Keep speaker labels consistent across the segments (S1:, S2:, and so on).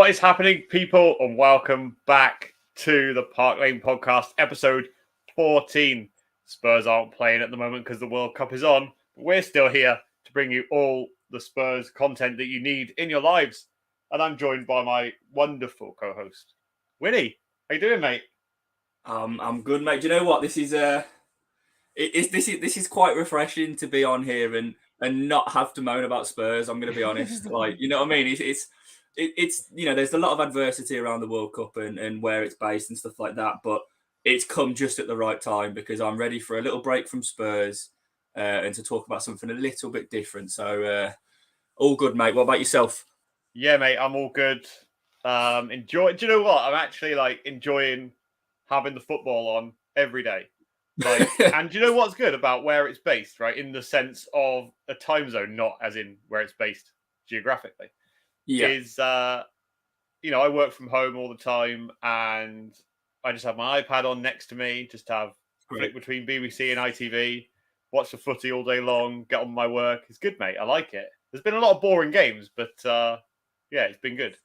S1: What is happening, people, and welcome back to the Park Lane Podcast, episode 14. Spurs aren't playing at the moment because the World Cup is on, but we're still here to bring you all the Spurs content that you need in your lives. And I'm joined by my wonderful co-host, Wynnie. How you doing, mate?
S2: I'm good, mate. Do you know what? This is quite refreshing to be on here and not have to moan about Spurs. I'm going to be honest. You know what I mean? It's there's a lot of adversity around the World Cup and where it's based and stuff like that, but it's come just at the right time because I'm ready for a little break from Spurs and to talk about something a little bit different. So all good, mate. What about yourself?
S1: Yeah, mate, I'm all good. Do you know what? I'm actually enjoying having the football on every day. And do you know what's good about where it's based, right? In the sense of a time zone, not as in where it's based geographically.
S2: Yeah.
S1: I work from home all the time and I just have my iPad on next to me, just have flick between BBC and ITV, watch the footy all day long, get on with my work. It's good, mate. I like it. There's been a lot of boring games, but it's been good.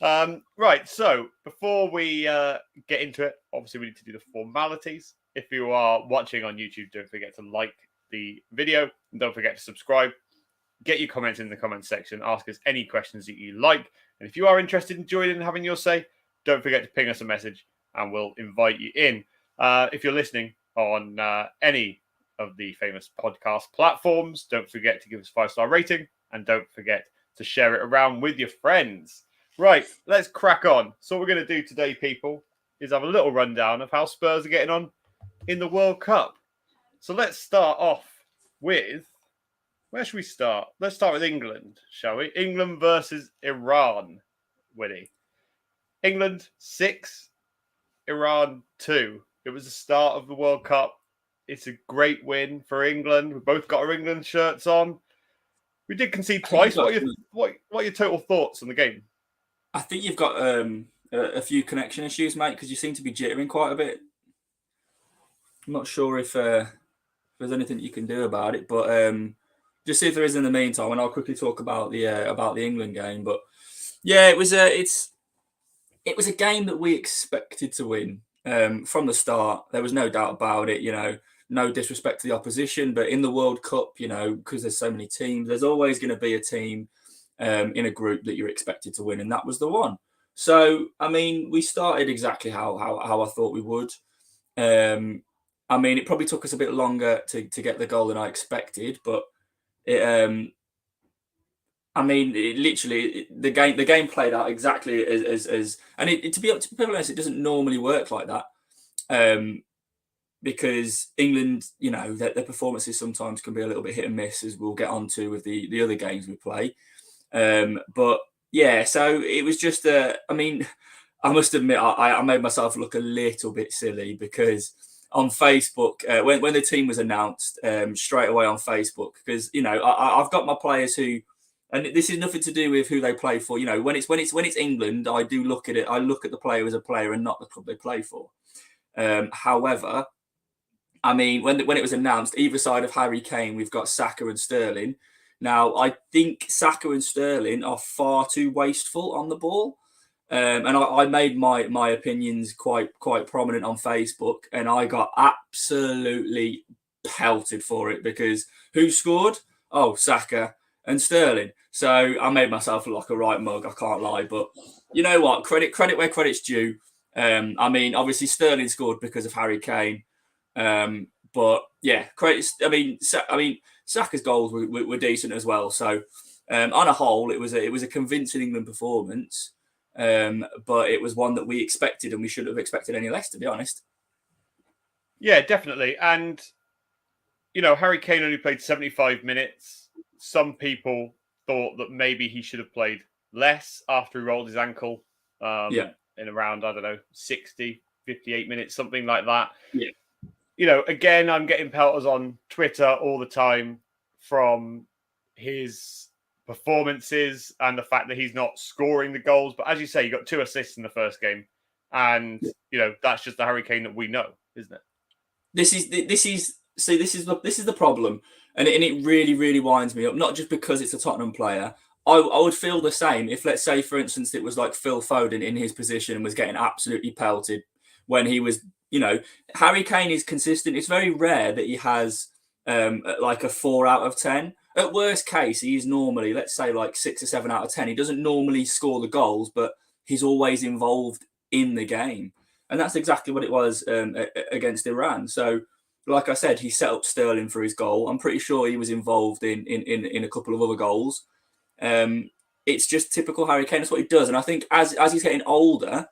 S1: Right, so before we get into it, obviously we need to do the formalities. If you are watching on YouTube, don't forget to like the video and don't forget to subscribe. Get your comments in the comments section. Ask us any questions that you like. And if you are interested in joining and having your say, don't forget to ping us a message and we'll invite you in. If you're listening on any of the famous podcast platforms, don't forget to give us a 5-star rating and don't forget to share it around with your friends. Right, let's crack on. So what we're going to do today, people, is have a little rundown of how Spurs are getting on in the World Cup. So let's start off with... Where should we start? Let's start with England, shall we? England versus Iran, Wynnie. England 6, Iran 2. It was the start of the World Cup. It's a great win for England. We both got our England shirts on. We did concede twice. What are your total thoughts on the game?
S2: I think you've got a few connection issues, mate, because you seem to be jittering quite a bit. I'm not sure if there's anything you can do about it, but just see if there is in the meantime, and I'll quickly talk about the England game. But yeah, it was a game that we expected to win from the start. There was no doubt about it. No disrespect to the opposition, but in the World Cup, because there's so many teams, there's always going to be a team in a group that you're expected to win, and that was the one. So, I mean, we started exactly how I thought we would. It probably took us a bit longer to get the goal than I expected, but the game played out exactly as and to be honest, it doesn't normally work like that. Because England, their performances sometimes can be a little bit hit and miss, as we'll get onto with the other games we play. But yeah, so it was just I must admit I made myself look a little bit silly because on Facebook, when the team was announced, straight away on Facebook, because I've got my players who, and this is nothing to do with who they play for. When it's England, I do look at it. I look at the player as a player and not the club they play for. However, when it was announced, either side of Harry Kane, we've got Saka and Sterling. Now, I think Saka and Sterling are far too wasteful on the ball. And I made my opinions quite prominent on Facebook, and I got absolutely pelted for it because who scored? Oh, Saka and Sterling. So I made myself look like a right mug, I can't lie. But you know what? Credit where credit's due. Obviously Sterling scored because of Harry Kane. But yeah, credits. Saka's goals were decent as well. So on a whole, it was a convincing England performance. But it was one that we expected, and we shouldn't have expected any less, to be honest.
S1: Yeah, definitely. And Harry Kane only played 75 minutes. Some people thought that maybe he should have played less after he rolled his ankle. In around, 60, 58 minutes, something like that.
S2: Yeah.
S1: Again, I'm getting pelters on Twitter all the time from his performances and the fact that he's not scoring the goals. But as you say, he got 2 assists in the first game. And, that's just the Harry Kane that we know, isn't it?
S2: This is the problem. And it really, really winds me up, not just because it's a Tottenham player. I would feel the same if, let's say, for instance, it was like Phil Foden in his position and was getting absolutely pelted when he was, Harry Kane is consistent. It's very rare that he has like a 4 out of 10. At worst case, he is normally, let's say, like 6 or 7 out of 10. He doesn't normally score the goals, but he's always involved in the game. And that's exactly what it was against Iran. So, like I said, he set up Sterling for his goal. I'm pretty sure he was involved in a couple of other goals. It's just typical Harry Kane. That's what he does. And I think as he's getting older,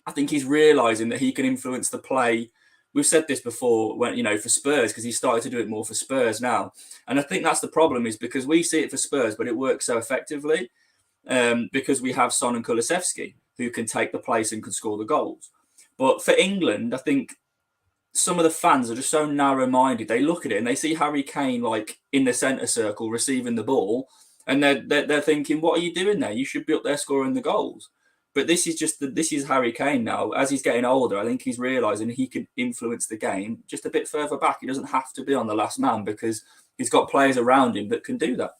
S2: I think he's realising that he can influence the play. We've said this before, when for Spurs, because he started to do it more for Spurs now. And I think that's the problem, is because we see it for Spurs, but it works so effectively because we have Son and Kulusevski who can take the place and can score the goals. But for England, I think some of the fans are just so narrow-minded. They look at it and they see Harry Kane like in the centre circle receiving the ball, and they're thinking, "What are you doing there? You should be up there scoring the goals." But this is Harry Kane now. As he's getting older, I think he's realising he can influence the game just a bit further back. He doesn't have to be on the last man because he's got players around him that can do that.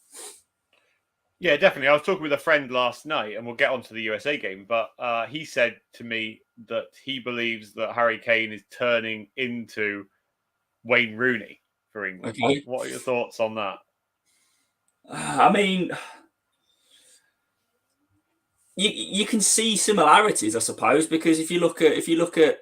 S1: Yeah, definitely. I was talking with a friend last night, and we'll get onto the USA game, but he said to me that he believes that Harry Kane is turning into Wayne Rooney for England.
S2: Okay.
S1: What are your thoughts on that?
S2: I mean, you can see similarities, I suppose, because if you look at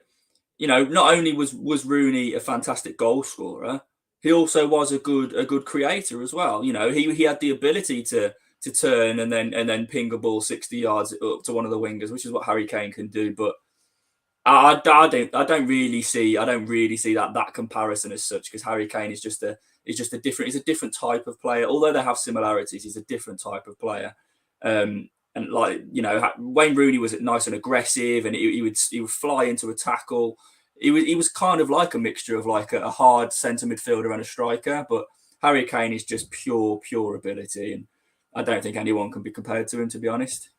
S2: not only was Rooney a fantastic goal scorer, he also was a good creator as well. He had the ability to turn and then ping a ball 60 yards up to one of the wingers, which is what Harry Kane can do. But I don't really see that comparison as such, because Harry Kane is just a different type of player. Although they have similarities, he's a different type of player. And Wayne Rooney was nice and aggressive, and he would fly into a tackle. He was kind of like a mixture of like a hard centre midfielder and a striker. But Harry Kane is just pure ability, and I don't think anyone can be compared to him, to be honest.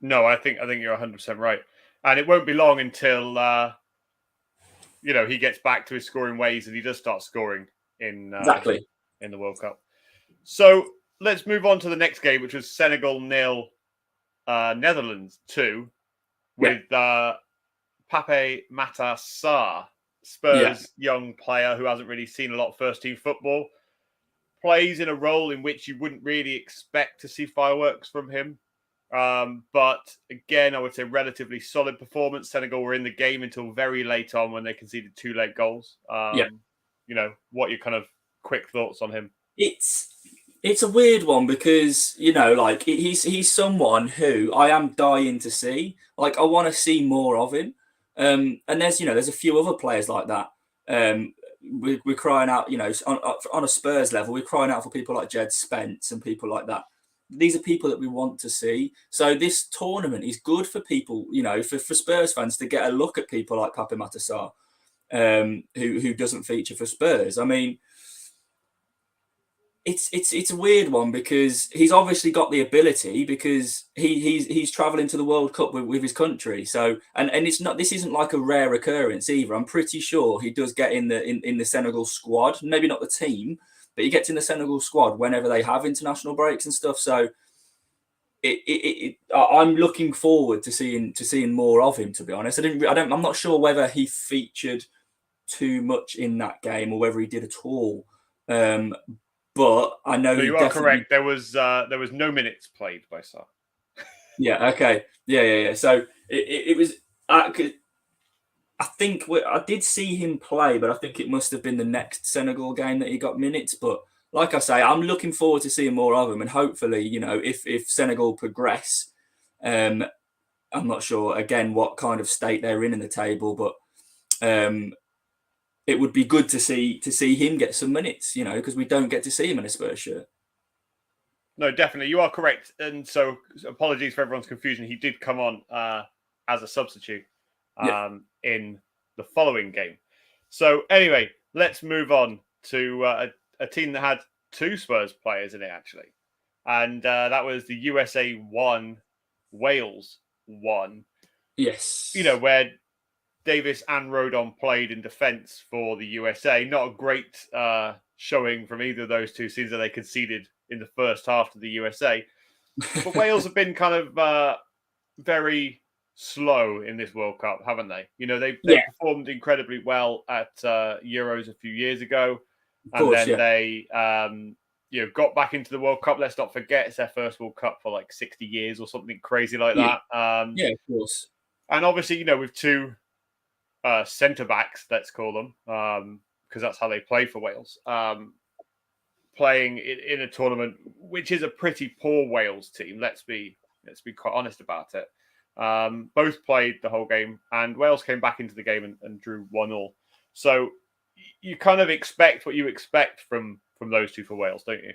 S1: No, I think you're 100% right, and it won't be long until he gets back to his scoring ways and he does start scoring in the World Cup. So let's move on to the next game, which was Senegal 0, Netherlands 2, with Pape Matar Sarr, Spurs young player who hasn't really seen a lot of first team football, plays in a role in which you wouldn't really expect to see fireworks from him. But again, I would say relatively solid performance. Senegal were in the game until very late on when they conceded 2 late goals. What are your kind of quick thoughts on him?
S2: It's a weird one because he's someone who I am dying to see. Like, I want to see more of him. And there's a few other players like that. We're crying out, on a Spurs level, we're crying out for people like Jed Spence and people like that. These are people that we want to see. So this tournament is good for people, for Spurs fans to get a look at people like Pape Matar Sarr, who doesn't feature for Spurs. I mean, it's a weird one because he's obviously got the ability, because he's traveling to the World Cup with his country. So and this isn't like a rare occurrence either. I'm pretty sure he does get in the Senegal squad, maybe not the team, but he gets in the Senegal squad whenever they have international breaks and stuff. So I'm looking forward to seeing more of him, to be honest. I'm not sure whether he featured too much in that game or whether he did at all. But I know
S1: you are correct. There was no minutes played by Sarr.
S2: Yeah. Okay. Yeah. So it was. I think I did see him play, but I think it must have been the next Senegal game that he got minutes. But like I say, I'm looking forward to seeing more of him, and hopefully, if Senegal progress, I'm not sure again what kind of state they're in the table, but it would be good to see him get some minutes, because we don't get to see him in a Spurs shirt.
S1: No, definitely, you are correct, and so apologies for everyone's confusion. He did come on as a substitute in the following game. So anyway, let's move on to a team that had 2 Spurs players in it, actually, and that was the USA 1, Wales 1.
S2: Yes,
S1: where Davis and Rodon played in defence for the USA. Not a great showing from either of those two, since they conceded in the first half to the USA. But Wales have been kind of very slow in this World Cup, haven't they? You know, they performed incredibly well at Euros a few years ago, and then they got back into the World Cup. Let's not forget, it's their first World Cup for like 60 years or something crazy like that.
S2: Yeah, of course.
S1: And obviously, with two centre backs, let's call them, because that's how they play for Wales. Playing in a tournament which is a pretty poor Wales team. Let's be quite honest about it. Both played the whole game, and Wales came back into the game and drew 1-1. So you kind of expect what you expect from those two for Wales, don't you?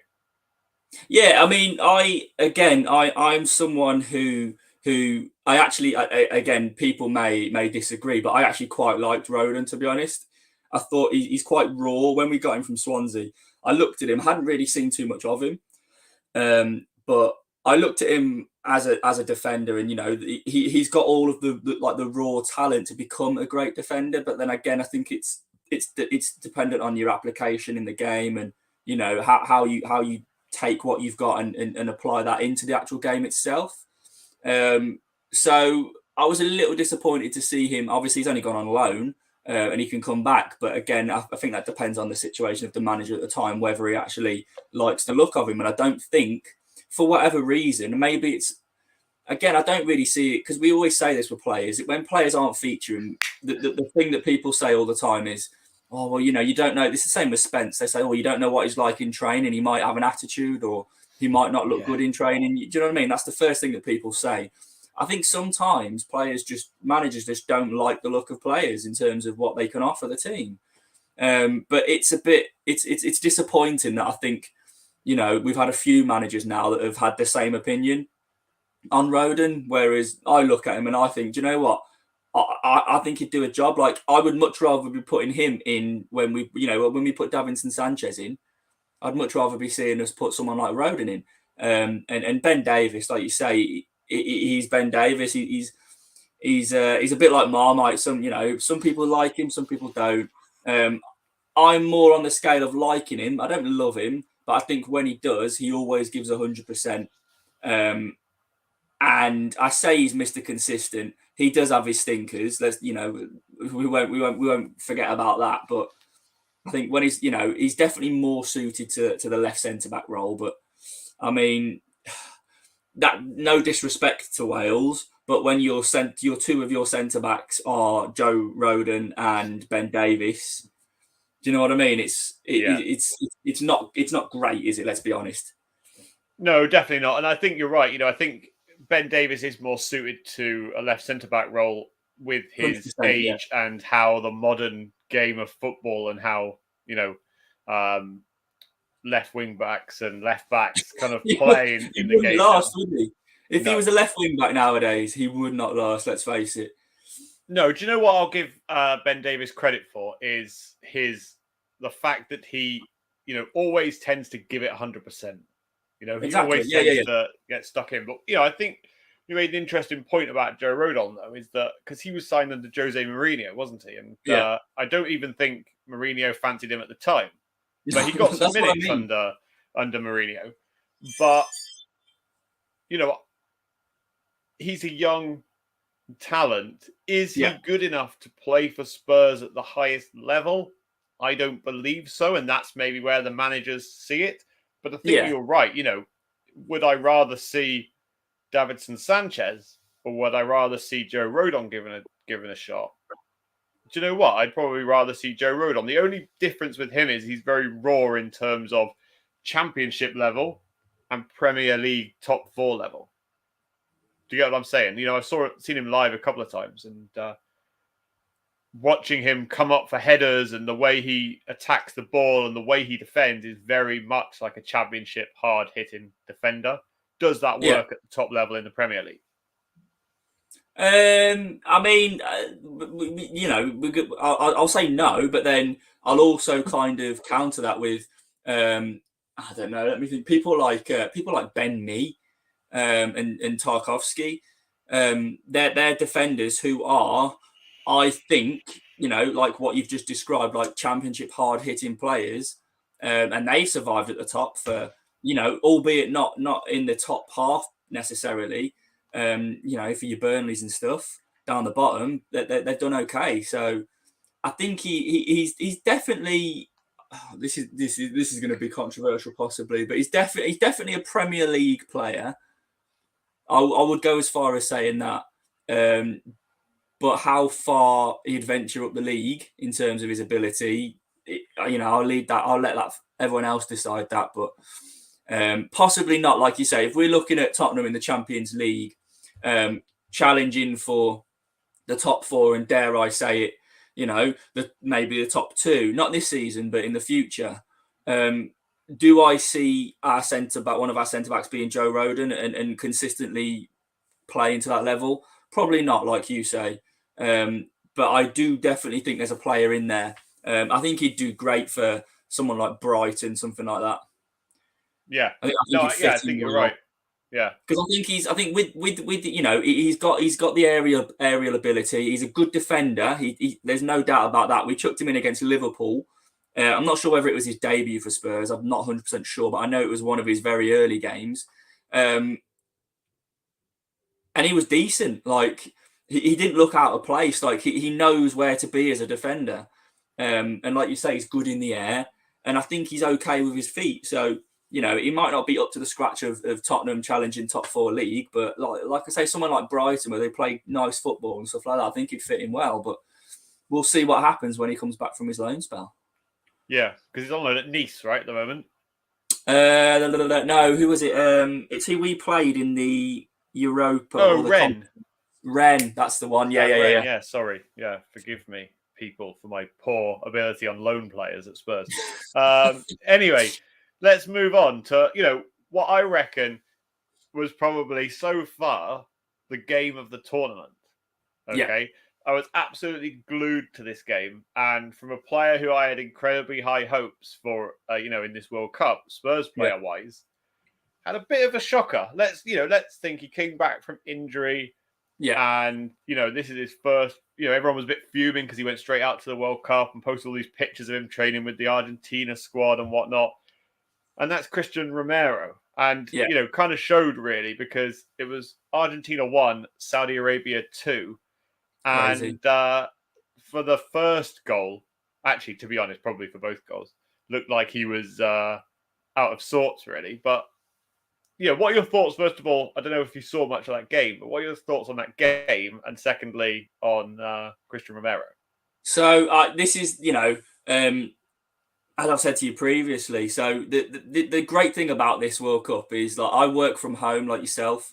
S2: Yeah, I mean, I'm someone who I actually, again, people may disagree, but I actually quite liked Rodon, to be honest. I thought he's quite raw. When we got him from Swansea, I looked at him, hadn't really seen too much of him, but I looked at him as a defender, and he's got all of the raw talent to become a great defender. But then again, I think it's dependent on your application in the game, and how you take what you've got and apply that into the actual game itself. So I was a little disappointed to see him. Obviously, he's only gone on loan, and he can come back. But again, I think that depends on the situation of the manager at the time, whether he actually likes the look of him. And I don't think, for whatever reason, maybe it's, again, I don't really see it, because we always say this with players. When players aren't featuring, the thing that people say all the time is, oh, well, you don't know. This is the same with Spence. They say, oh, you don't know what he's like in training. He might have an attitude, or he might not look good in training. Do you know what I mean? That's the first thing that people say. I think sometimes managers just don't like the look of players in terms of what they can offer the team. But it's disappointing that I think, we've had a few managers now that have had the same opinion on Rodon, whereas I look at him and I think, do you know what? I think he'd do a job. Like, I would much rather be putting him in when we put Davinson Sanchez in. I'd much rather be seeing us put someone like Rodon in. And Ben Davis, like you say, he's Ben Davis. He's a bit like Marmite. Some people like him, some people don't. I'm more on the scale of liking him. I don't love him, but I think when he does, he always gives 100%. And I say he's Mr. Consistent. He does have his stinkers. We won't forget about that. But I think when he's definitely more suited to the left centre back role. But I mean, that, no disrespect to Wales, but when your two of your centre backs are Joe Rodon and Ben Davis, do you know what I mean? It's not great, is it? Let's be honest.
S1: No, definitely not. And I think you're right. I think Ben Davis is more suited to a left centre-back role with his age and how the modern game of football and how, left wing-backs and left-backs kind of play in the game.
S2: Last, wouldn't he? If he was a left wing-back nowadays, he would not last, let's face it.
S1: No, do you know what I'll give Ben Davis credit for is the fact that he, always tends to give it 100%. He always tends to get stuck in. But, I think you made an interesting point about Joe Rodon, though, is that because he was signed under Jose Mourinho, wasn't he? And I don't even think Mourinho fancied him at the time. But he got some minutes under Mourinho. But, he's a young talent. Is he good enough to play for Spurs at the highest level? I don't believe so. And that's maybe where the managers see it. But I think you're right. Would I rather see Davinson Sanchez, or would I rather see Joe Rodon given a shot? Do you know what? I'd probably rather see Joe Rodon. The only difference with him is he's very raw in terms of Championship level and Premier League top 4 level. Do you get what I'm saying? I've seen him live a couple of times, and watching him come up for headers and the way he attacks the ball and the way he defends is very much like a Championship hard-hitting defender. Does that work at the top level in the Premier League?
S2: I mean, I'll say no, but then I'll also kind of counter that with, I don't know. Let me think. People like Ben Mee and Tarkowski. They're defenders who are I think, like what you've just described, like championship hard-hitting players, and they survived at the top for, albeit not in the top half necessarily, for your Burnleys and stuff down the bottom, they've done okay. So I think he's definitely. Oh, this is going to be controversial possibly, but he's definitely a Premier League player. I would go as far as saying that. But how far he'd venture up the league in terms of his ability, I'll leave that. I'll let everyone else decide that. But possibly not, like you say. If we're looking at Tottenham in the Champions League, challenging for the top 4, and dare I say it, maybe the top 2, not this season, but in the future. Do I see one of our centre backs being Joe Rodon and consistently playing to that level? Probably not, like you say. But I do definitely think there's a player in there. I think he'd do great for someone like Brighton, something like that.
S1: Yeah. I think you're right. Yeah,
S2: because I think with he's got the aerial ability. He's a good defender. There's no doubt about that. We chucked him in against Liverpool. I'm not sure whether it was his debut for Spurs. I'm not 100% sure, but I know it was one of his very early games. And he was decent. Like he didn't look out of place. Like he knows where to be as a defender. And like you say, he's good in the air. And I think he's okay with his feet. So, he might not be up to the scratch of Tottenham challenging top 4 league, but like I say, someone like Brighton where they play nice football and stuff like that, I think he'd fit in well. But we'll see what happens when he comes back from his loan spell.
S1: Yeah, because he's on loan at Nice, right, at the moment.
S2: No, who was it? It's who we played in the Europa.
S1: Oh, Rennes.
S2: Rennes, that's the one. Yeah.
S1: Sorry. Yeah, forgive me, people, for my poor ability on loan players at Spurs. Anyway, let's move on to, what I reckon was probably so far the game of the tournament. Okay. Yeah. I was absolutely glued to this game. And from a player who I had incredibly high hopes for, in this World Cup, Spurs player-wise, had a bit of a shocker. Let's think he came back from injury.
S2: Yeah.
S1: And, this is his first, everyone was a bit fuming because he went straight out to the World Cup and posted all these pictures of him training with the Argentina squad and whatnot. And that's Christian Romero. And, kind of showed really because it was Argentina 1, Saudi Arabia 2. And for the first goal, actually, to be honest, probably for both goals, looked like he was out of sorts, really. But, what are your thoughts, first of all? I don't know if you saw much of that game, but what are your thoughts on that game? And secondly, on Christian Romero?
S2: So this is, as I've said to you previously, so the great thing about this World Cup is that I work from home like yourself.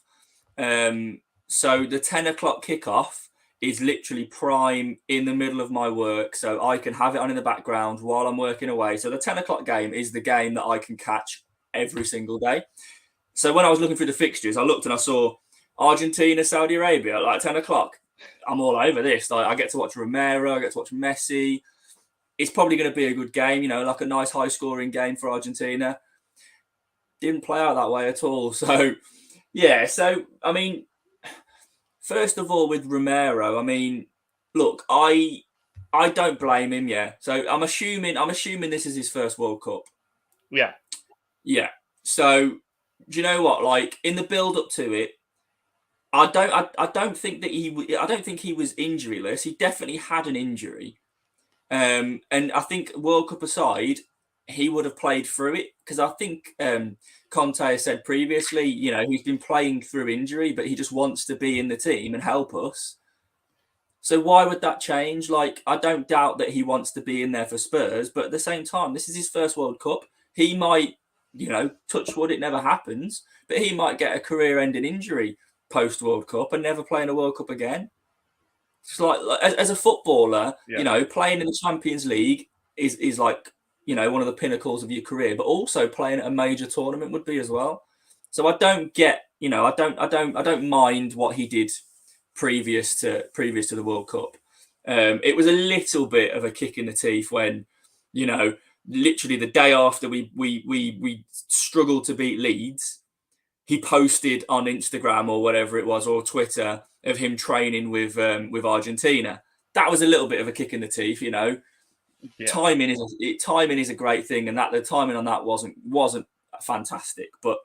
S2: So the 10 o'clock kickoff is literally prime in the middle of my work. So I can have it on in the background while I'm working away. So the 10 o'clock game is the game that I can catch every single day. So when I was looking through the fixtures, I looked and I saw Argentina, Saudi Arabia at like 10 o'clock. I'm all over this. Like I get to watch Romero, I get to watch Messi. It's probably going to be a good game, like a nice high scoring game for Argentina. Didn't play out that way at all. So, yeah. So, I mean, first of all, with Romero, I mean, look, I don't blame him. Yeah. So I'm assuming this is his first World Cup.
S1: Yeah.
S2: Yeah. So do you know what? Like in the build up to it, I don't think he was injuryless. He definitely had an injury. And I think World Cup aside, he would have played through it because I think Conte has said previously, he's been playing through injury, but he just wants to be in the team and help us. So why would that change? Like, I don't doubt that he wants to be in there for Spurs, but at the same time, this is his first World Cup. He might, touch wood, it never happens, but he might get a career-ending injury post World Cup and never play in a World Cup again. It's like as a footballer, playing in the Champions League is like, one of the pinnacles of your career, but also playing at a major tournament would be as well. So I don't get, I don't mind what he did previous to the World Cup. It was a little bit of a kick in the teeth when, literally the day after we struggled to beat Leeds, he posted on Instagram or whatever it was, or Twitter, of him training with Argentina. that was a little bit of a kick in the teeth, you know.
S1: Yeah.
S2: Timing is a great thing, and that the timing on that wasn't fantastic. But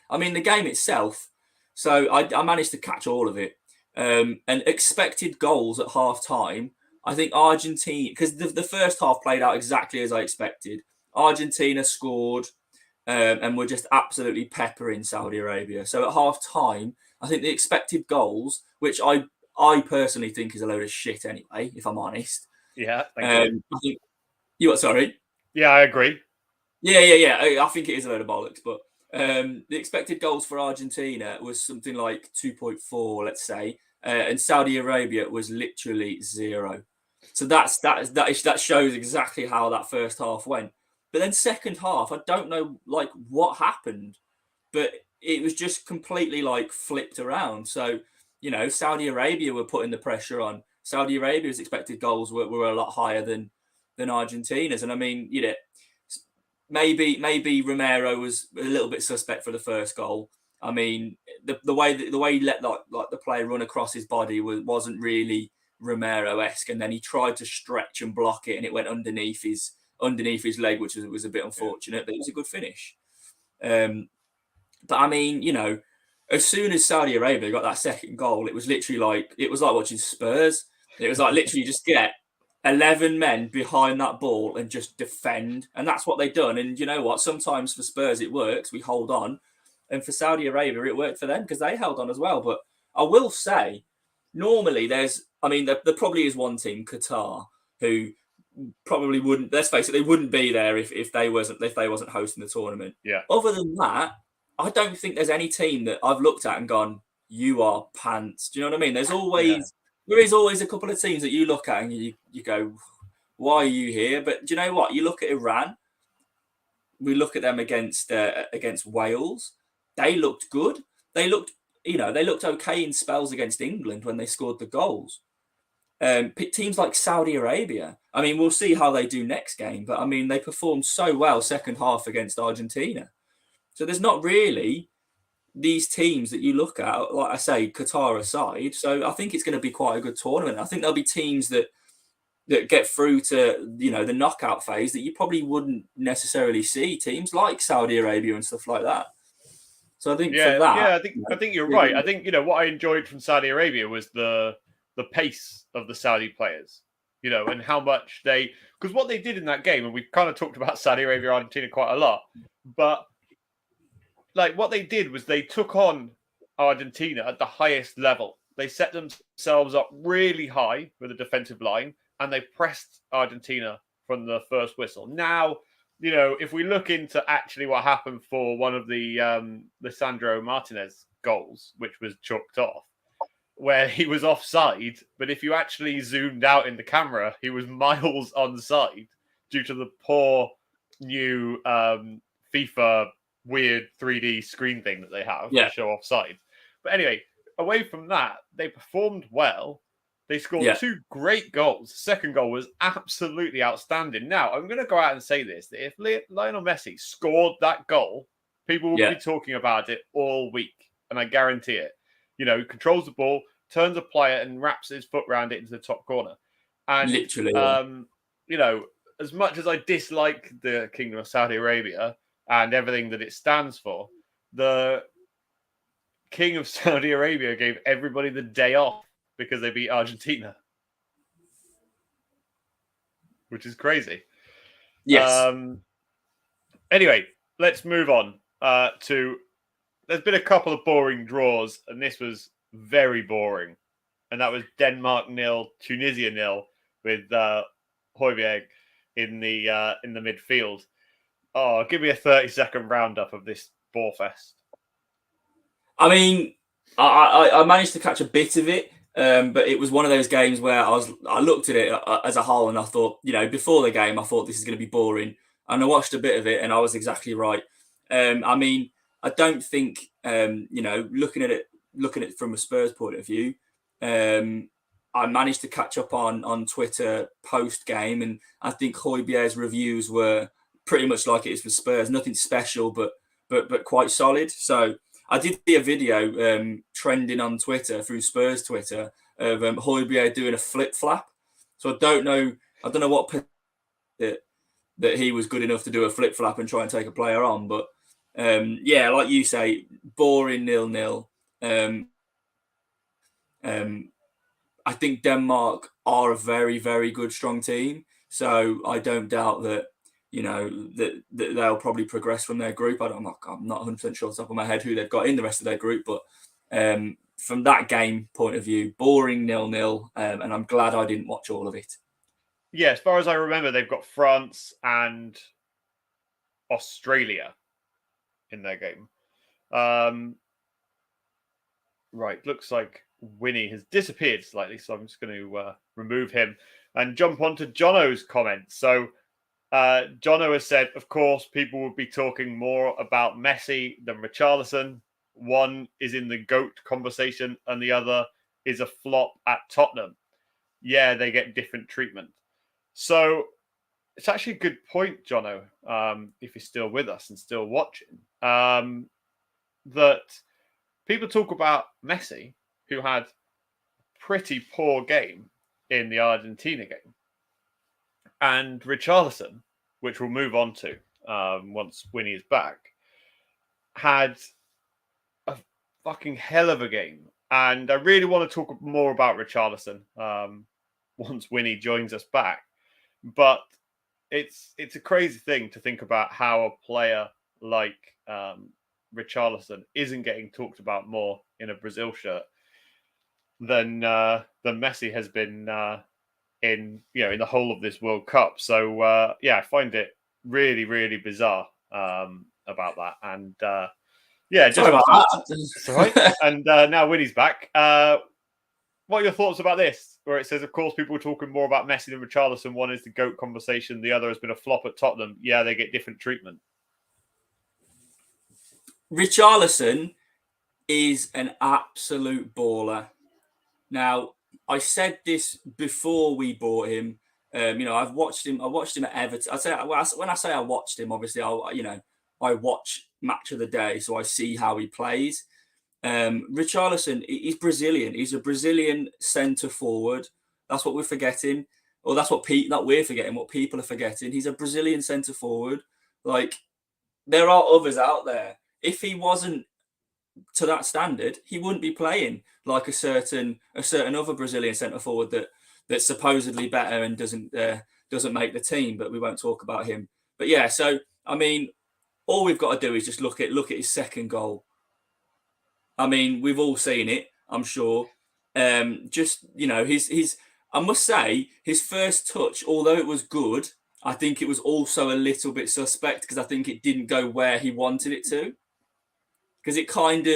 S2: I mean, the game itself. So I managed to catch all of it. And expected goals at half time. I think Argentina, because the first half played out exactly as I expected. Argentina scored and were just absolutely peppering Saudi Arabia. So at half time, I think the expected goals, which I personally think is a load of shit anyway, if I'm honest.
S1: Yeah, thank you.
S2: I think you what? Sorry.
S1: Yeah, I agree.
S2: Yeah. I think it is a load of bollocks, but the expected goals for Argentina was something like 2.4, let's say, and Saudi Arabia was literally 0. So that shows exactly how that first half went. But then second half, I don't know like what happened, but it was just completely like flipped around. So you know, Saudi Arabia were putting the pressure on. Saudi Arabia's expected goals were a lot higher than Argentina's, and I mean, you know, maybe Romero was a little bit suspect for the first goal. I mean, the way he let like the player run across his body wasn't really Romero-esque, and then he tried to stretch and block it, and it went underneath his leg, which was a bit unfortunate, but it was a good finish. But I mean, you know, as soon as Saudi Arabia got that second goal, it was like watching Spurs. It was like literally just get 11 men behind that ball and just defend. And that's what they've done. And you know what? Sometimes for Spurs, it works. We hold on. And for Saudi Arabia, it worked for them because they held on as well. But I will say, normally there probably is one team, Qatar, who probably wouldn't, let's face it, they wouldn't be there if they wasn't hosting the tournament.
S1: Yeah.
S2: Other than that, I don't think there's any team that I've looked at and gone, you are pants. Do you know what I mean? There is always a couple of teams that you look at and you go, why are you here? But do you know what? You look at Iran. We look at them against Wales. They looked good. They looked okay in spells against England when they scored the goals. Teams like Saudi Arabia. I mean, we'll see how they do next game. But I mean, they performed so well second half against Argentina. So there's not really these teams that you look at, like I say, Qatar aside. So I think it's going to be quite a good tournament. I think there'll be teams that get through to, you know, the knockout phase that you probably wouldn't necessarily see. Teams like Saudi Arabia and stuff like that. So I think
S1: I think you're right. I think, you know, what I enjoyed from Saudi Arabia was the pace of the Saudi players, you know, and how much because what they did in that game, and we've kind of talked about Saudi Arabia, Argentina quite a lot, but like what they did was they took on Argentina at the highest level. They set themselves up really high with a defensive line, and they pressed Argentina from the first whistle. Now, you know, if we look into actually what happened for one of the Lisandro Martinez goals, which was chalked off, where he was offside, but if you actually zoomed out in the camera, he was miles onside due to the poor new FIFA weird 3D screen thing that they have to show offside. But anyway, away from that, they performed well. They scored 2 great goals. The second goal was absolutely outstanding. Now, I'm going to go out and say this, that if Lionel Messi scored that goal, people will be talking about it all week. And I guarantee it. You know, he controls the ball, turns a player and wraps his foot around it into the top corner. And
S2: literally,
S1: you know, as much as I dislike the Kingdom of Saudi Arabia and everything that it stands for, the King of Saudi Arabia gave everybody the day off because they beat Argentina, which is crazy.
S2: Yes.
S1: Anyway, let's move on to... There's been a couple of boring draws, and this was very boring. And that was Denmark 0, Tunisia 0, with Højbjerg in the midfield. Oh, give me a 30-second roundup of this ballfest.
S2: I mean, I managed to catch a bit of it, but it was one of those games where I looked at it as a whole and I thought, you know, before the game, I thought this is going to be boring. And I watched a bit of it and I was exactly right. I mean, I don't think, you know, looking at it from a Spurs point of view, I managed to catch up on Twitter post game, and I think Højbjerg's reviews were pretty much like it is for Spurs. Nothing special, but quite solid. So I did see a video trending on Twitter through Spurs Twitter of Højbjerg doing a flip flap. So I don't know what that he was good enough to do a flip flap and try and take a player on, but yeah, like you say, boring 0-0. I think Denmark are a very, very good, strong team. So I don't doubt that, that they'll probably progress from their group. I'm not 100% sure off the top of my head who they've got in the rest of their group, but from that game point of view, boring 0-0, and I'm glad I didn't watch all of it.
S1: Yeah, as far as I remember, they've got France and Australia in their game. Right, looks like Wynnie has disappeared slightly, so I'm just going to remove him and jump on to Jono's comments. So Jono has said, of course, people will be talking more about Messi than Richarlison. One is in the GOAT conversation and the other is a flop at Tottenham. Yeah, they get different treatment. So it's actually a good point, Jono, if you're still with us and still watching, that people talk about Messi, who had a pretty poor game in the Argentina game, and Richarlison, which we'll move on to once Wynnie is back, had a fucking hell of a game. And I really want to talk more about Richarlison once Wynnie joins us back. But it's a crazy thing to think about how a player like Richarlison isn't getting talked about more in a Brazil shirt than Messi has been in the whole of this World Cup. So I find it really, really bizarre about that. And
S2: sorry about that.
S1: Sorry. And now Wynnie's back. What are your thoughts about this? Where it says, of course, people are talking more about Messi than Richarlison. One is the GOAT conversation. The other has been a flop at Tottenham. Yeah, they get different treatment.
S2: Richarlison is an absolute baller. Now, I said this before we bought him. I've watched him. I watched him at Everton. When I say I watched him, obviously, I watch match of the day, so I see how he plays. Richarlison, he's Brazilian. He's a Brazilian centre forward. That's what we're forgetting, or that's what we're forgetting. What people are forgetting. He's a Brazilian centre forward. Like, there are others out there. If he wasn't to that standard, he wouldn't be playing like a certain other Brazilian centre forward that's supposedly better and doesn't make the team. But we won't talk about him. But yeah, so I mean, all we've got to do is just look at his second goal. I mean, we've all seen it, I'm sure. His I must say, his first touch, although it was good, I think it was also a little bit suspect because I think it didn't go where he wanted it to. Because it kind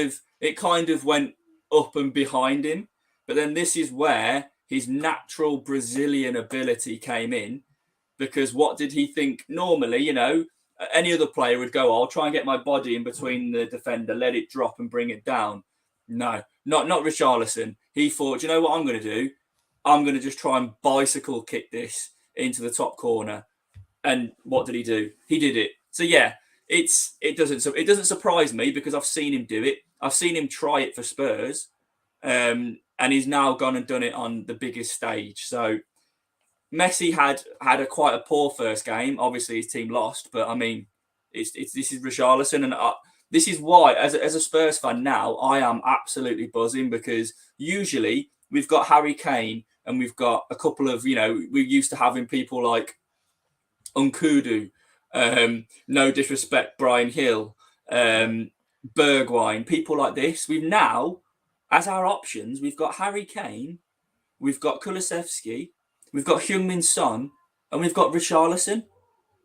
S2: of went up and behind him. But then this is where his natural Brazilian ability came in. Because what did he think? Normally, any other player would go, I'll try and get my body in between the defender, let it drop and bring it down. No, not Richarlison. He thought, you know what I'm going to do? I'm going to just try and bicycle kick this into the top corner. And what did he do? He did it. So yeah, it doesn't surprise me because I've seen him do it. I've seen him try it for Spurs, and he's now gone and done it on the biggest stage. So Messi had quite a poor first game. Obviously, his team lost, but I mean, this is Richarlison, and this is why, as a Spurs fan now, I am absolutely buzzing because usually we've got Harry Kane and we've got a couple of we're used to having people like Nkudu, no disrespect, Brian Hill, Bergwijn, people like this. We've now, as our options, we've got Harry Kane, we've got Kulusevski, we've got Heung-min Son, and we've got Richarlison.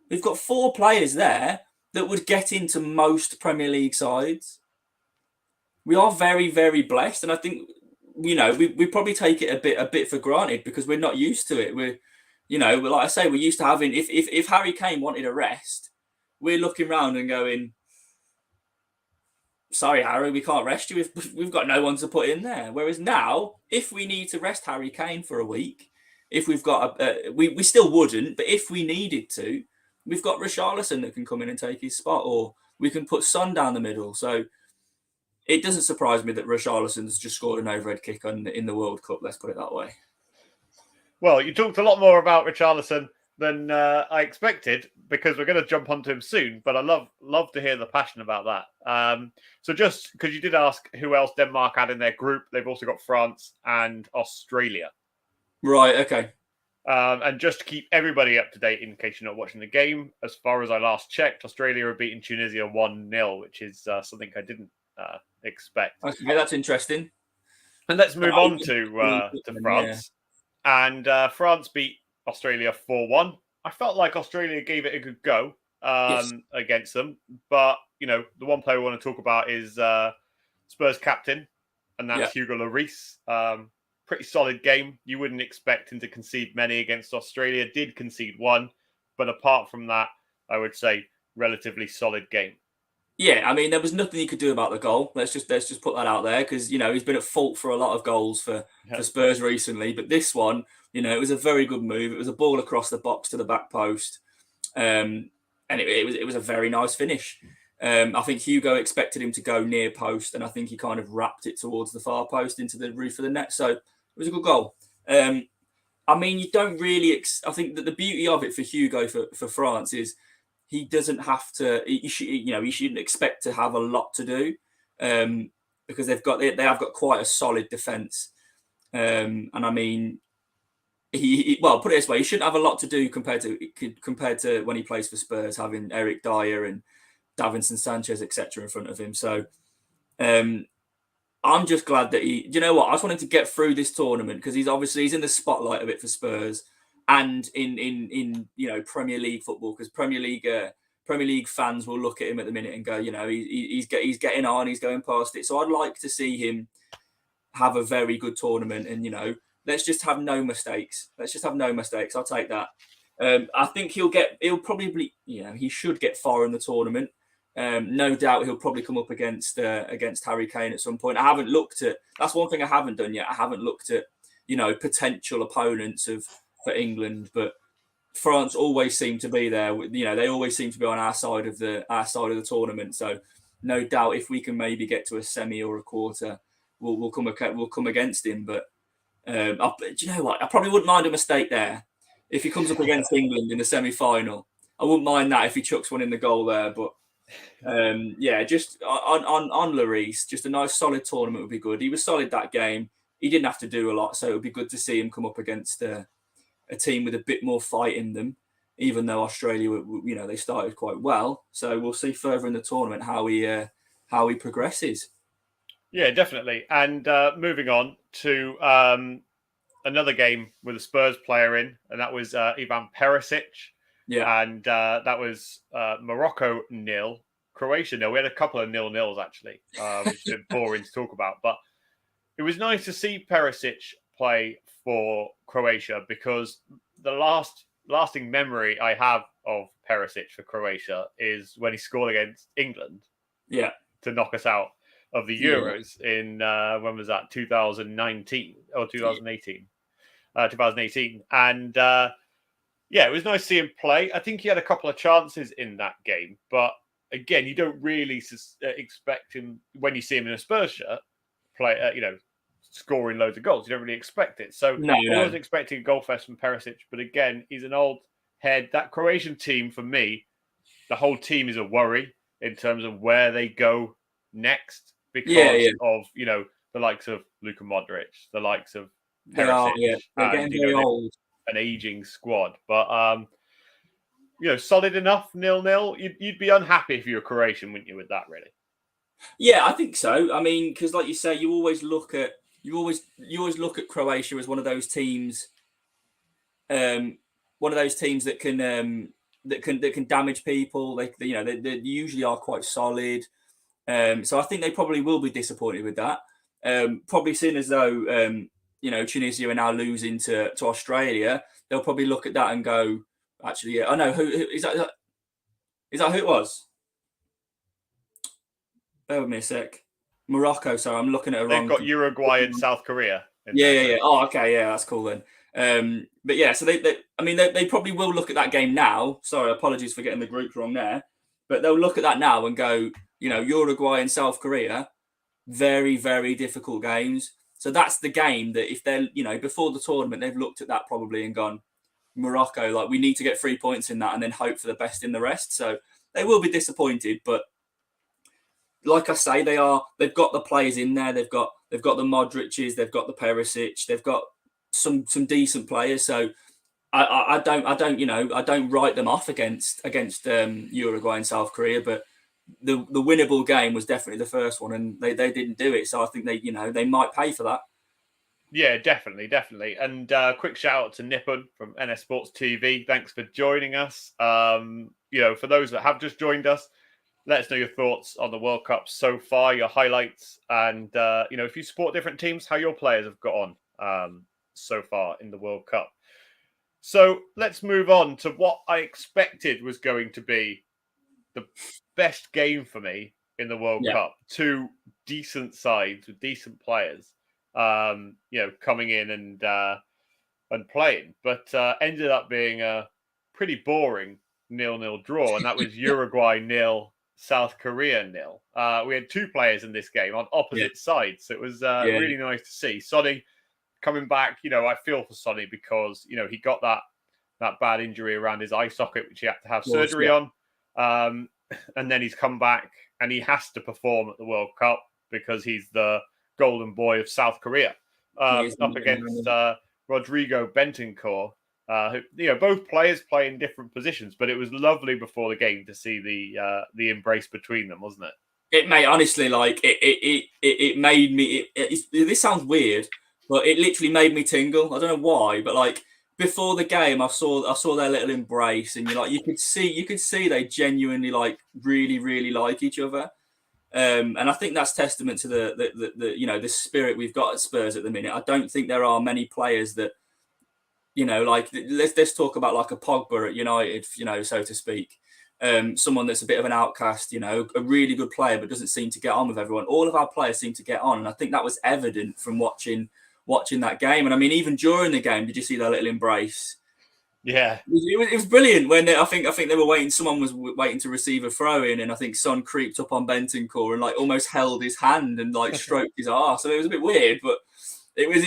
S2: We've got 4 players there that would get into most Premier League sides. We are very, very blessed, and I think we probably take it a bit for granted because we're not used to it. We're like I say, we're used to having if Harry Kane wanted a rest, we're looking around and going, sorry, Harry, we can't rest you. We've got no one to put in there. Whereas now, if we need to rest Harry Kane for a week, if we've got we still wouldn't, but if we needed to, we've got Richarlison that can come in and take his spot, or we can put Son down the middle. So it doesn't surprise me that Richarlison's just scored an overhead kick in the World Cup. Let's put it that way.
S1: Well, you talked a lot more about Richarlison than I expected, because we're going to jump onto him soon. But I love to hear the passion about that. So just because you did ask who else Denmark had in their group, they've also got France and Australia.
S2: Right. Okay.
S1: And just to keep everybody up to date, in case you're not watching the game, as far as I last checked, Australia are beating Tunisia 1-0, which is something I didn't expect.
S2: Okay, that's interesting.
S1: And let's move on to France. Yeah. And France beat Australia 4-1. I felt like Australia gave it a good go against them. But, the one player we want to talk about is Spurs captain, and that's Hugo Lloris. Pretty solid game. You wouldn't expect him to concede many against Australia. Did concede one. But apart from that, I would say relatively solid game.
S2: Yeah, I mean, there was nothing he could do about the goal. Let's just put that out there, because he's been at fault for a lot of goals for Spurs recently. But this one, it was a very good move. It was a ball across the box to the back post, and it was a very nice finish. I think Hugo expected him to go near post, and I think he kind of wrapped it towards the far post into the roof of the net. So it was a good goal. I mean, you don't really. I think that the beauty of it for Hugo for France is, he doesn't have to. He shouldn't expect to have a lot to do, because they have got quite a solid defence. And I mean, put it this way, he shouldn't have a lot to do compared to when he plays for Spurs, having Eric Dyer and Davinson Sanchez, etc., in front of him. So, I'm just glad that he. Do you know what? I just wanted to get through this tournament, because he's in the spotlight a bit for Spurs. And in Premier League football, because Premier League fans will look at him at the minute and go, he's getting on, he's going past it. So I'd like to see him have a very good tournament, and let's just have no mistakes. I'll take that. I think he should get far in the tournament. No doubt he'll probably come up against Harry Kane at some point. I haven't looked at. That's one thing I haven't done yet. I haven't looked at potential opponents for England, but France always seem to be there. They always seem to be on our side of the tournament. So no doubt, if we can maybe get to a semi or a quarter, we'll come against him. But do you know what? I probably wouldn't mind a mistake there if he comes up against England in the semi-final. I wouldn't mind that if he chucks one in the goal there. But just on Lloris, just a nice solid tournament would be good. He was solid that game. He didn't have to do a lot, so it would be good to see him come up against a team with a bit more fight in them, even though Australia, they started quite well. So we'll see further in the tournament how he progresses.
S1: Yeah, definitely. And moving on to another game with a Spurs player in, and that was Ivan Perisic. Yeah. And that was Morocco 0, Croatia 0. We had a couple of 0-0s actually, which is boring to talk about. But it was nice to see Perisic play for Croatia, because the lasting memory I have of Perisic for Croatia is when he scored against England. Yeah. To knock us out of the Euros in when was that? 2019 or 2018? 2018. And it was nice to see him play. I think he had a couple of chances in that game, but again, you don't really expect him, when you see him in a Spurs shirt, play. Scoring loads of goals. You don't really expect it. So I was expecting a goal fest from Perisic, but again, he's an old head. That Croatian team, for me, the whole team is a worry in terms of where they go next, because of the likes of Luka Modric, the likes of Perisic.
S2: They're getting very old.
S1: An aging squad, but solid enough 0-0. You'd be unhappy if you were Croatian, wouldn't you, with that, really?
S2: Yeah, I think so. I mean, because like you say, you always look at Croatia as one of those teams, that can damage people. They usually are quite solid. So I think they probably will be disappointed with that. Probably seeing as though Tunisia are now losing to Australia, they'll probably look at that and go, actually, I know who is that. Is that who it was? Bear with me a sec. Morocco. Sorry, I'm looking at a wrong.
S1: They've got Uruguay and South Korea.
S2: Yeah. Oh, okay. Yeah, that's cool then. But yeah, so they probably will look at that game now. Sorry, apologies for getting the group wrong there. But they'll look at that now and go, Uruguay and South Korea, very, very difficult games. So that's the game that if they're, before the tournament, they've looked at that probably and gone, Morocco, like we need to get 3 points in that and then hope for the best in the rest. So they will be disappointed, but like I say, they've got the players in there. They've got the Modric's, they've got the Perisic, they've got some decent players. So I don't write them off against Uruguay and South Korea, but the winnable game was definitely the first one, and they didn't do it. So I think they might pay for that.
S1: Yeah, definitely. And quick shout out to Nippon from NS Sports TV. Thanks for joining us. For those that have just joined us, let us know your thoughts on the World Cup so far, your highlights, and if you support different teams, how your players have got on so far in the World Cup. So let's move on to what I expected was going to be the best game for me in the World Cup. Two decent sides with decent players, coming in and playing, but ended up being a pretty boring 0-0 draw, and that was Uruguay 0, South Korea 0. We had two players in this game on opposite sides, so it was really nice to see. Sonny coming back, I feel for Sonny because, he got that bad injury around his eye socket, which he had to have surgery on. And then he's come back and he has to perform at the World Cup because he's the golden boy of South Korea, up against Rodrigo Bentancur. Both players play in different positions, but it was lovely before the game to see the embrace between them, wasn't it?
S2: It made, honestly, like it made me. This sounds weird, but it literally made me tingle. I don't know why, but like before the game, I saw their little embrace, and you could see they genuinely really, really like each other. And I think that's testament to the spirit we've got at Spurs at the minute. I don't think there are many players that, let's talk about like a Pogba at United, so to speak. Someone that's a bit of an outcast, a really good player, but doesn't seem to get on with everyone. All of our players seem to get on, and I think that was evident from watching that game. And I mean, even during the game, did you see that little embrace?
S1: Yeah,
S2: it was brilliant. When I think they were waiting. Someone was waiting to receive a throw in, and I think Son creeped up on Bentancur and almost held his hand and stroked his arse. So it was a bit weird, but it was.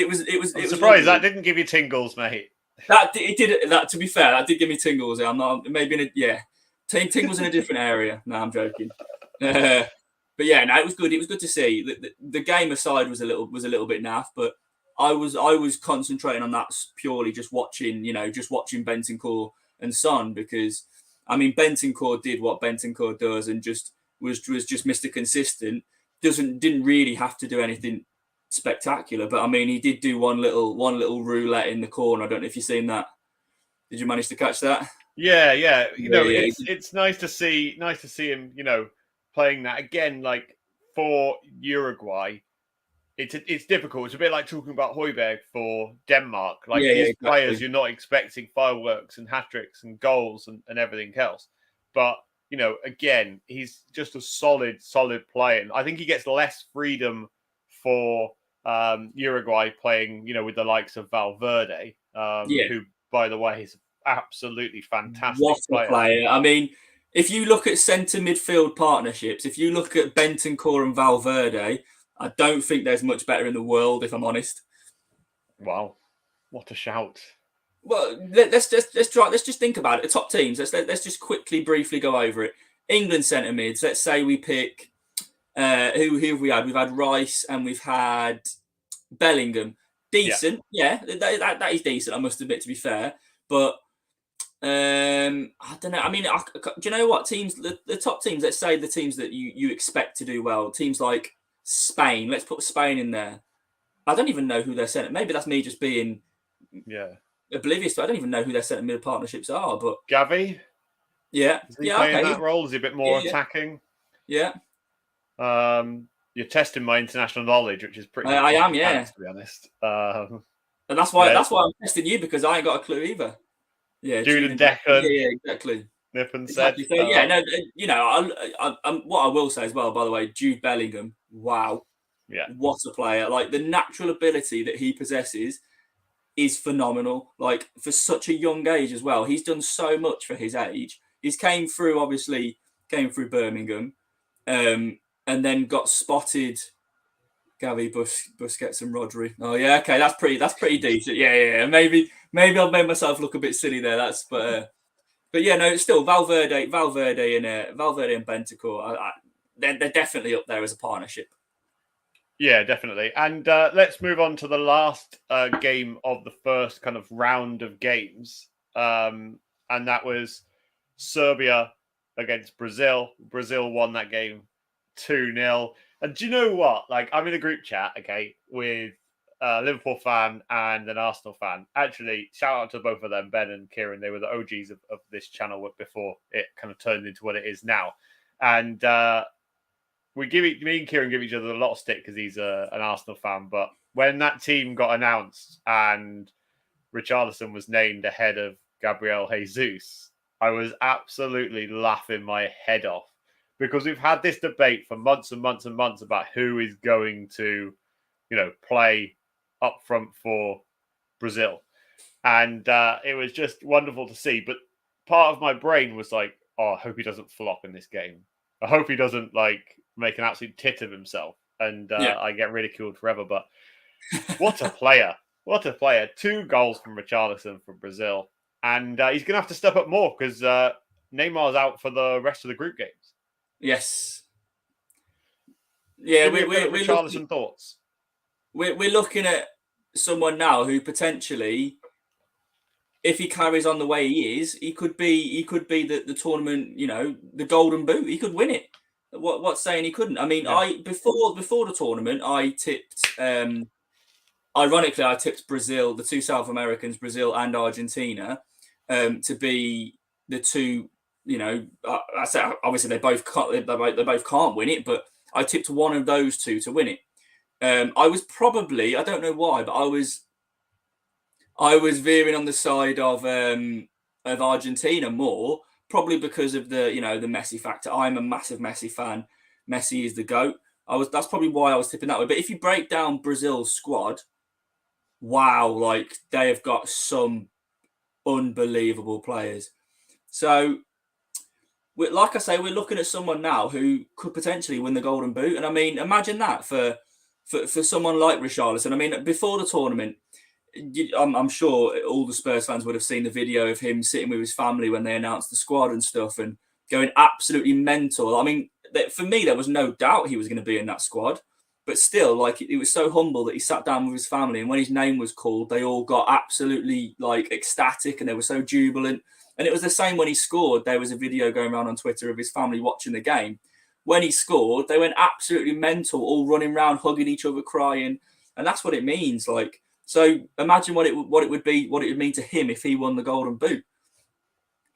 S1: I'm surprised that didn't give you tingles, mate.
S2: That it did. That, to be fair, that did give me tingles. I'm not maybe tingles in a different area. No, I'm joking. But yeah, no, it was good. It was good to see. The game aside was a little bit naff, but I was concentrating on that purely just watching Bentancur and Son, because I mean Bentancur did what Bentancur does and just was just Mr. Consistent. Didn't really have to do anything spectacular, but I mean he did do one little roulette in the corner. I don't know if you've seen that. Did you manage to catch that?
S1: Yeah. It's nice to see him, playing that again. Like for Uruguay, it's difficult. It's a bit like talking about Højbjerg for Denmark. Like these players, you're not expecting fireworks and hat tricks and goals and everything else. But again, he's just a solid player. And I think he gets less freedom for Uruguay playing, with the likes of Valverde, who, by the way, is absolutely fantastic.
S2: What a player! I mean, if you look at centre midfield partnerships, if you look at Bentancur and Valverde, I don't think there's much better in the world, if I'm honest.
S1: Wow, what a shout!
S2: Well, let's just think about it. The top teams. Let's just quickly, briefly go over it. England centre mids. Let's say we pick who have we had? We've had Rice and we've had Bellingham. Decent, that is decent. I must admit, to be fair, but I don't know. I mean, do you know what teams? The top teams. Let's say the teams that you expect to do well. Teams like Spain. Let's put Spain in there. I don't even know who their centre. Maybe that's me just being oblivious. I don't even know who their centre mid partnerships are. But
S1: Gavi, is he playing that role? Is he a bit more attacking?
S2: Yeah.
S1: You're testing my international knowledge, which is pretty.
S2: I am,
S1: to be honest.
S2: And that's why I'm testing you, because I ain't got a clue either. Yeah,
S1: Jude and Declan.
S2: Yeah, exactly.
S1: Nippon said.
S2: So, what I will say as well, by the way, Jude Bellingham. Wow.
S1: Yeah.
S2: What a player! Like, the natural ability that he possesses is phenomenal. Like, for such a young age as well, he's done so much for his age. He's came through Birmingham, and then got spotted Gavi, Busquets, and Rodri. Oh yeah, okay, that's pretty decent. Yeah. Maybe I've made myself look a bit silly there. But yeah, no, it's still Valverde, and Bentancur. They're definitely up there as a partnership.
S1: Yeah, definitely. And let's move on to the last game of the first kind of round of games, and that was Serbia against Brazil. Brazil won that game 2-0. And do you know what? Like, I'm in a group chat, okay, with a Liverpool fan and an Arsenal fan. Actually, shout out to both of them, Ben and Kieran. They were the OGs of this channel before it kind of turned into what it is now. And me and Kieran give each other a lot of stick because he's an Arsenal fan. But when that team got announced and Richarlison was named ahead of Gabriel Jesus, I was absolutely laughing my head off. Because we've had this debate for months and months and months about who is going to, play up front for Brazil. And it was just wonderful to see. But part of my brain was like, oh, I hope he doesn't flop in this game. I hope he doesn't, make an absolute tit of himself. And I get ridiculed forever. But what a player. What a player. 2 goals from Richarlison for Brazil. And he's going to have to step up more because Neymar's out for the rest of the group games.
S2: Yes. Yeah, we're
S1: Richarlison thoughts.
S2: We're looking at someone now who potentially, if he carries on the way he is, he could be the tournament, the golden boot. He could win it. What's saying he couldn't? I mean, yeah. Before the tournament, I tipped. Ironically, I tipped Brazil, the 2 South Americans, Brazil and Argentina, to be the 2. I said obviously they both can't win it, but I tipped one of those 2 to win it. I was probably, I don't know why, but I was veering on the side of Argentina more, probably because of the the Messi factor. I'm a massive Messi fan. Messi is the GOAT. That's probably why I was tipping that way. But if you break down Brazil's squad, wow, they have got some unbelievable players. So, like I say, we're looking at someone now who could potentially win the Golden Boot. And I mean, imagine that for someone like Richarlison. I mean, before the tournament, I'm sure all the Spurs fans would have seen the video of him sitting with his family when they announced the squad and stuff and going absolutely mental. I mean, for me, there was no doubt he was going to be in that squad. But still, it was so humble that he sat down with his family. And when his name was called, they all got absolutely, ecstatic and they were so jubilant. And it was the same when he scored. There was a video going around on Twitter of his family watching the game. When he scored, they went absolutely mental, all running around, hugging each other, crying. And that's what it means. So imagine what it would mean to him if he won the Golden Boot.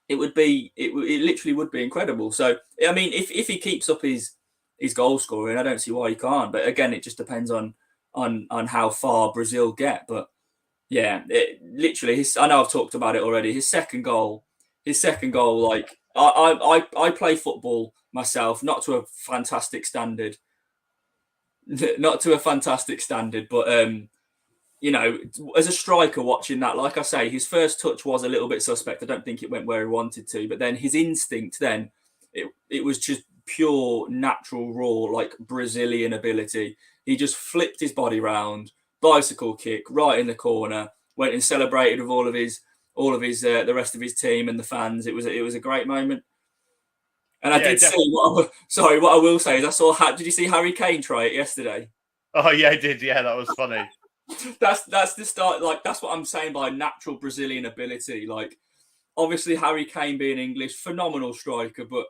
S2: It literally would be incredible. So, I mean, if he keeps up his goal scoring, I don't see why he can't. But again, it just depends on how far Brazil get. But yeah, literally, I know I've talked about it already. His second goal, I play football myself, not to a fantastic standard, but as a striker watching that, like I say, his first touch was a little bit suspect. I don't think it went where he wanted to, but then his instinct, it was just pure, natural, raw, Brazilian ability. He just flipped his body round, bicycle kick right in the corner, went and celebrated with all of his the rest of his team and the fans. It was a great moment. And I did see what I will say is I saw. Did you see Harry Kane try it yesterday?
S1: Oh yeah, I did. Yeah, that was funny.
S2: That's the start. That's what I'm saying by natural Brazilian ability. Obviously Harry Kane being English, phenomenal striker, but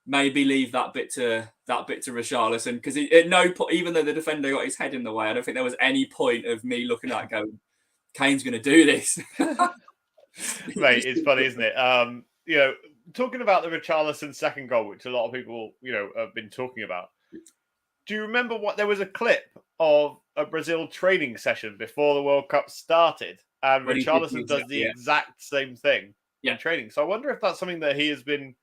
S2: maybe leave that bit to Richarlison because at no point, even though the defender got his head in the way, I don't think there was any point of me looking at it going, Kane's going to do this.
S1: Mate, it's funny, isn't it? Talking about the Richarlison second goal, which a lot of people, have been talking about. Do you remember there was a clip of a Brazil training session before the World Cup started, and Richarlison does the exact same thing in training. So I wonder if that's something that he has been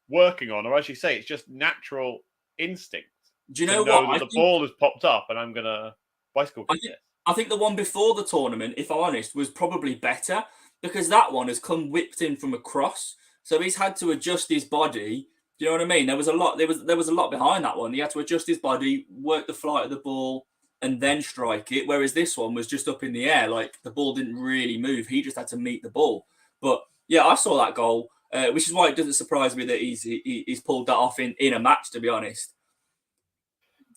S1: working on, or as you say, it's just natural instinct.
S2: Do you know what?
S1: The ball has popped up, and I'm gonna bicycle kick it.
S2: I think the one before the tournament, if I'm honest, was probably better because that one has come whipped in from a cross, so he's had to adjust his body. Do you know what I mean? There was a lot. There was a lot behind that one. He had to adjust his body, work the flight of the ball, and then strike it. Whereas this one was just up in the air, like the ball didn't really move. He just had to meet the ball. But yeah, I saw that goal, which is why it doesn't surprise me that he's pulled that off in a match. To be honest,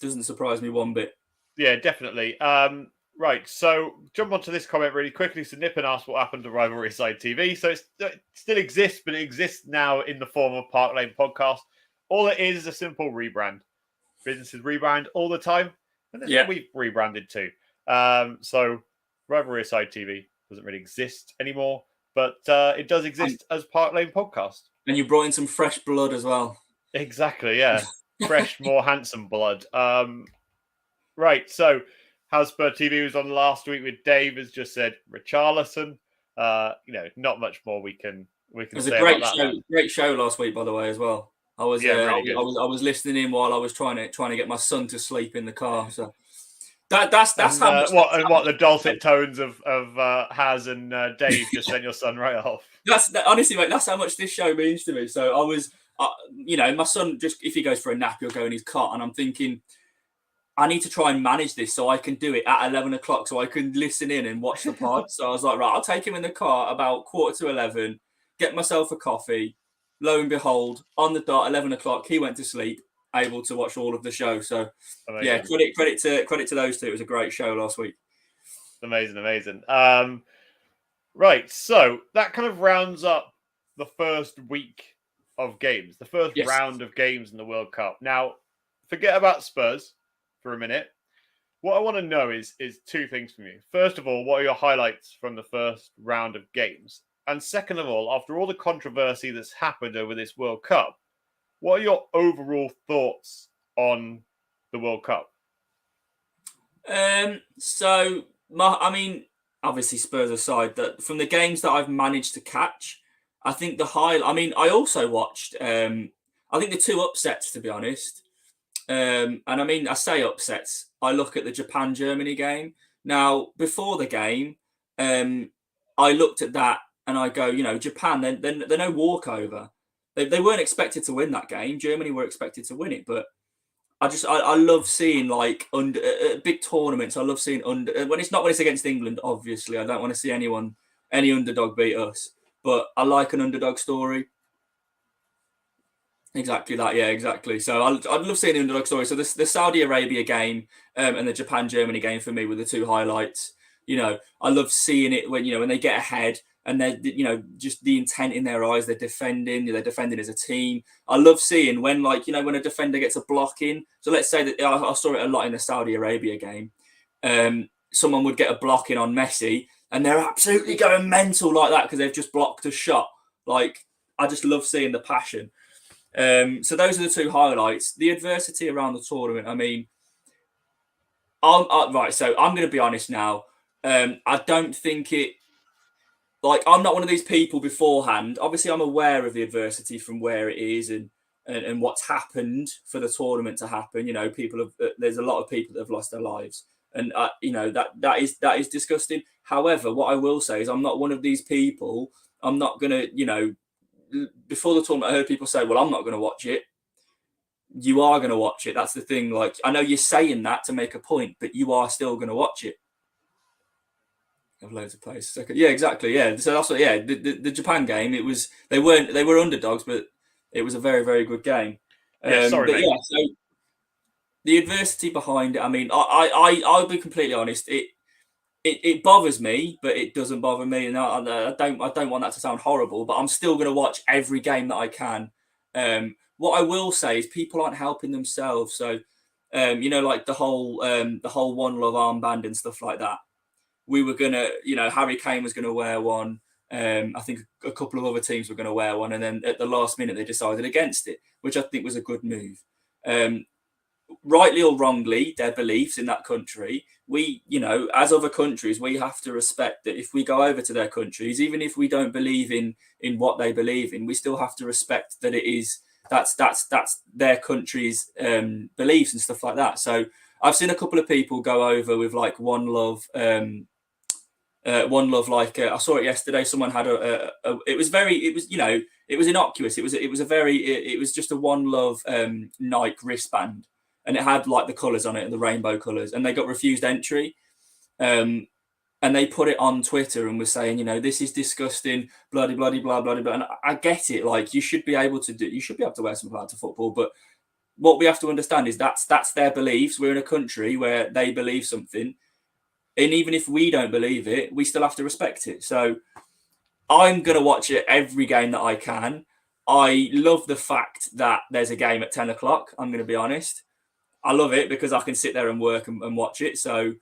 S2: doesn't surprise me one bit.
S1: Yeah, definitely. Right, so jump onto this comment really quickly. So Nippon asked what happened to Rivalry Side TV. So it still exists, but it exists now in the form of Park Lane Podcast. All it is a simple rebrand. Businesses rebrand all the time, and that's what we've rebranded too. So Rivalry Side TV doesn't really exist anymore, but it does exist as Park Lane Podcast.
S2: And you brought in some fresh blood as well.
S1: Exactly, yeah. Fresh, more handsome blood. Right, so how Spur TV was on last week with Dave has just said Richarlison. Not much more we can
S2: it was
S1: say
S2: a great
S1: about
S2: show.
S1: that.
S2: Great show last week, by the way, as well. I was
S1: really
S2: I was listening in while I was trying to get my son to sleep in the car. So that's how much.
S1: What the dulcet tones of Haz and Dave just sent your son right off.
S2: Honestly, mate, that's how much this show means to me. So I was, my son, just if he goes for a nap, he'll go in his cot, and I'm thinking, I need to try and manage this so I can do it at 11 o'clock so I can listen in and watch the pod. So I was like, right, I'll take him in the car about 10:45, get myself a coffee. Lo and behold, on the dot, 11 o'clock, he went to sleep, able to watch all of the show. So amazing. Yeah, credit to those two. It was a great show last week.
S1: Amazing. Right, so that kind of rounds up the first week of games, the first round of games in the World Cup. Now, forget about Spurs for a minute. What I want to know is two things from you. First of all, what are your highlights from the first round of games? And second of all, after all the controversy that's happened over this World Cup, what are your overall thoughts on the World Cup?
S2: Obviously Spurs aside, that from the games that I've managed to catch, I think I also watched, I think the two upsets, to be honest. I say upsets. I look at the Japan-Germany game. Now, before the game, I looked at that and I go, Japan, they're no walkover. They weren't expected to win that game. Germany were expected to win it, but I love seeing like under big tournaments. I love seeing when it's against England. Obviously, I don't want to see any underdog beat us. But I like an underdog story. Exactly that, yeah, exactly. So I'd love seeing the underdog story. So the Saudi Arabia game and the Japan-Germany game for me were the two highlights. I love seeing it when they get ahead and they're, just the intent in their eyes. They're defending as a team. I love seeing when a defender gets a block in. So let's say that I saw it a lot in the Saudi Arabia game. Someone would get a block in on Messi and they're absolutely going mental like that because they've just blocked a shot. Like, I just love seeing the passion. So those are the two highlights. The adversity around the tournament. Right. So I'm going to be honest now. I don't think it. I'm not one of these people beforehand. Obviously, I'm aware of the adversity from where it is and what's happened for the tournament to happen. There's a lot of people that have lost their lives, and that is disgusting. However, what I will say is I'm not one of these people. I'm not going to, before the tournament, I heard people say, well, I'm not going to watch it. You are going to watch it. That's the thing. I know you're saying that to make a point, but you are still going to watch it. I have loads of places. Yeah, exactly. Yeah. So that's what, the Japan game, they were underdogs, but it was a very, very good game.
S1: So
S2: the adversity behind it, I'll be completely honest. It bothers me, but it doesn't bother me, and I don't want that to sound horrible. But I'm still going to watch every game that I can. What I will say is people aren't helping themselves. So, like the whole One Love armband and stuff like that. We were gonna, Harry Kane was going to wear one. I think a couple of other teams were going to wear one, and then at the last minute they decided against it, which I think was a good move. Rightly or wrongly, their beliefs in that country, we, as other countries, we have to respect that if we go over to their countries, even if we don't believe in what they believe in, we still have to respect that that's their country's beliefs and stuff like that. So I've seen a couple of people go over with One Love. I saw it yesterday. Someone had it was innocuous. It was just a One Love Nike wristband. and it had like the colours on it, the rainbow colours, and they got refused entry. And they put it on Twitter and were saying, this is disgusting, bloody, bloody, blah, blah, blah. And I get it. Like, you should be able to wear something like that to football. But what we have to understand is that's their beliefs. We're in a country where they believe something. And even if we don't believe it, we still have to respect it. So I'm going to watch it every game that I can. I love the fact that there's a game at 10 o'clock. I'm going to be honest. I love it because I can sit there and work and watch it. So,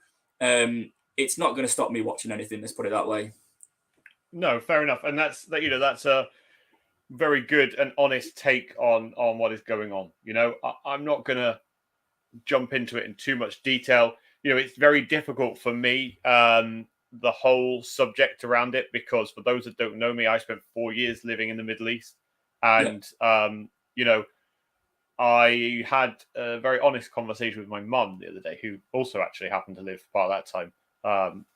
S2: it's not going to stop me watching anything. Let's put it that way.
S1: No, fair enough, and that's a very good and honest take on what is going on. I'm not going to jump into it in too much detail. It's very difficult for me, the whole subject around it, because for those that don't know me, I spent 4 years living in the Middle East, and I had a very honest conversation with my mum the other day, who also actually happened to live part of that time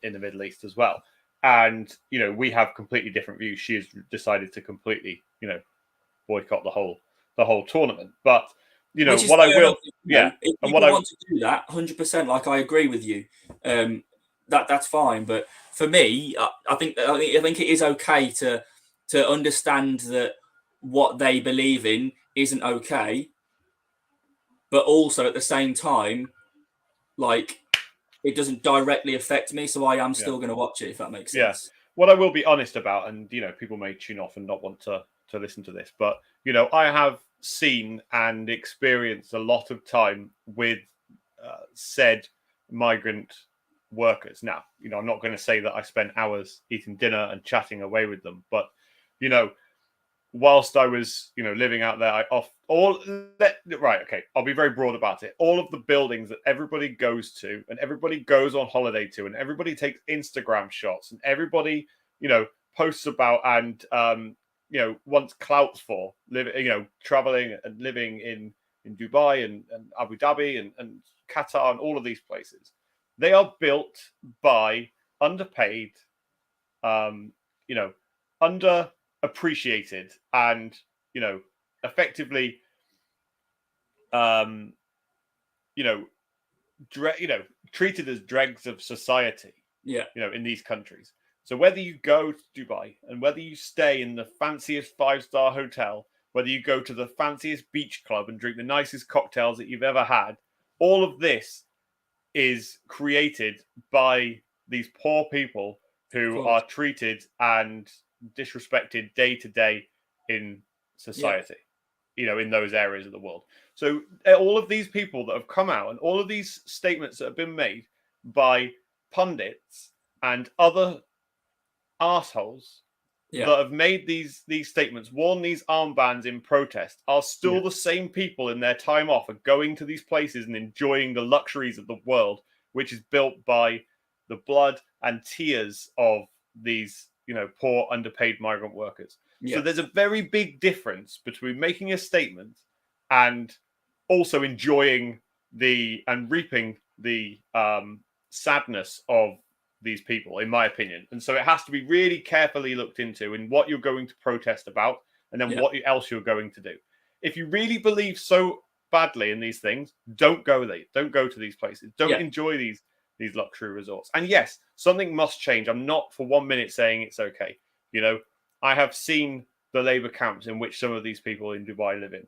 S1: in the Middle East as well. And, we have completely different views. She has decided to completely, boycott the whole tournament. But, what I will,
S2: if people want to do that, 100%, like I agree with you. That's fine. But for me, I think it is okay to understand that what they believe in isn't okay. But also at the same time, like, it doesn't directly affect me, so I am still going to watch it, if that makes sense.
S1: Yeah. What I will be honest about, and people may tune off and not want to listen to this, but I have seen and experienced a lot of time with said migrant workers. Now, I'm not going to say that I spent hours eating dinner and chatting away with them, but whilst I was, living out there, I'll be very broad about it. All of the buildings that everybody goes to and everybody goes on holiday to and everybody takes Instagram shots and everybody, posts about and, wants clout for living, traveling and living in Dubai and Abu Dhabi and Qatar and all of these places. They are built by underpaid, underappreciated and effectively treated as dregs of society in these countries. So whether you go to Dubai and whether you stay in the fanciest 5-star hotel, whether you go to the fanciest beach club and drink the nicest cocktails that you've ever had, all of this is created by these poor people who are treated and disrespected day to day in society, in those areas of the world. So all of these people that have come out and all of these statements that have been made by pundits and other assholes that have made these statements, worn these armbands in protest, are still the same people in their time off are going to these places and enjoying the luxuries of the world, which is built by the blood and tears of these poor, underpaid migrant workers. Yeah. So there's a very big difference between making a statement and also enjoying and reaping the sadness of these people, in my opinion. And so it has to be really carefully looked into in what you're going to protest about and then what else you're going to do. If you really believe so badly in these things, don't go there. Don't go to these places. Don't enjoy these luxury resorts. And yes, something must change. I'm not for 1 minute saying it's okay. I have seen the labor camps in which some of these people in Dubai live in,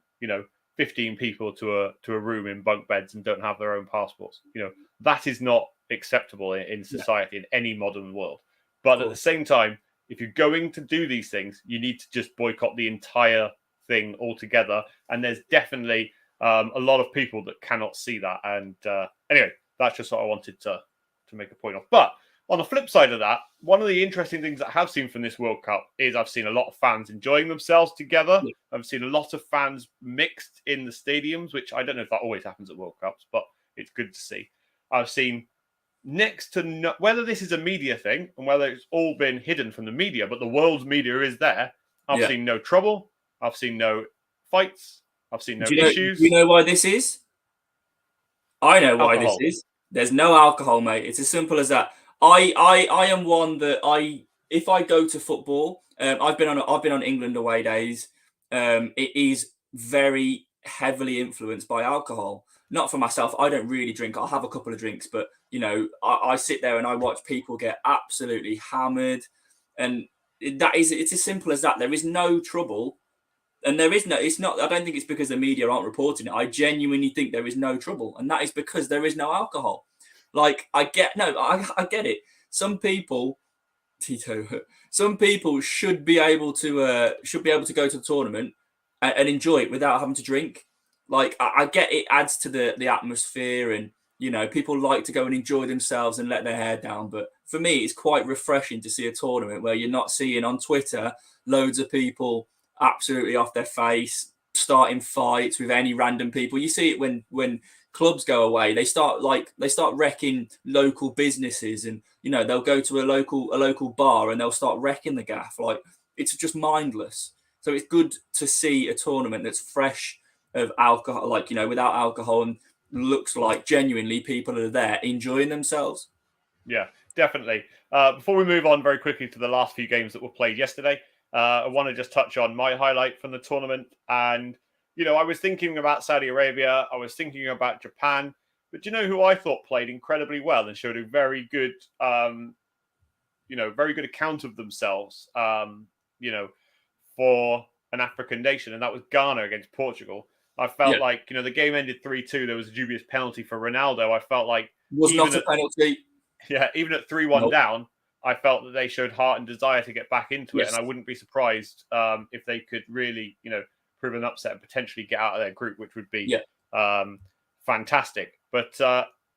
S1: 15 people to a room in bunk beds and don't have their own passports. That is not acceptable in society in any modern world. But at the same time, if you're going to do these things, you need to just boycott the entire thing altogether. And there's definitely a lot of people that cannot see that. And anyway, that's just what I wanted to make a point of. But on the flip side of that, one of the interesting things that I have seen from this World Cup is I've seen a lot of fans enjoying themselves together. Yeah. I've seen a lot of fans mixed in the stadiums, which I don't know if that always happens at World Cups, but it's good to see. I've seen next to whether this is a media thing and whether it's all been hidden from the media, but the world's media is there. I've seen no trouble. I've seen no fights. I've seen no issues.
S2: Do you know why this is? I know why this is. There's no alcohol, mate. It's as simple as that. I am one that if I go to football, I've been on England away days. It is very heavily influenced by alcohol. Not for myself, I don't really drink. I'll have a couple of drinks, but I sit there and I watch people get absolutely hammered, and it's as simple as that. There is no trouble, and it's not. I don't think it's because the media aren't reporting it. I genuinely think there is no trouble, and that is because there is no alcohol. Like I get it. Some people, Tito, some people should be able to go to the tournament and enjoy it without having to drink. Like I get it adds to the atmosphere, and people like to go and enjoy themselves and let their hair down. But for me, it's quite refreshing to see a tournament where you're not seeing on Twitter loads of people absolutely off their face, starting fights with any random people. You see it when clubs go away. They start wrecking local businesses, and they'll go to a local bar and they'll start wrecking the gaff. Like, it's just mindless. So it's good to see a tournament that's fresh of alcohol, without alcohol, and looks like genuinely people are there enjoying themselves.
S1: Yeah, definitely. Before we move on very quickly to the last few games that were played yesterday, I want to just touch on my highlight from the tournament. And, I was thinking about Saudi Arabia. I was thinking about Japan. But do you know who I thought played incredibly well and showed a very good, very good account of themselves, for an African nation? And that was Ghana against Portugal. I felt like, the game ended 3-2. There was a dubious penalty for Ronaldo. I felt like
S2: was not a penalty.
S1: Yeah, even at 3-1 down, I felt that they showed heart and desire to get back into it. And I wouldn't be surprised if they could really, prove an upset and potentially get out of their group, which would be fantastic. But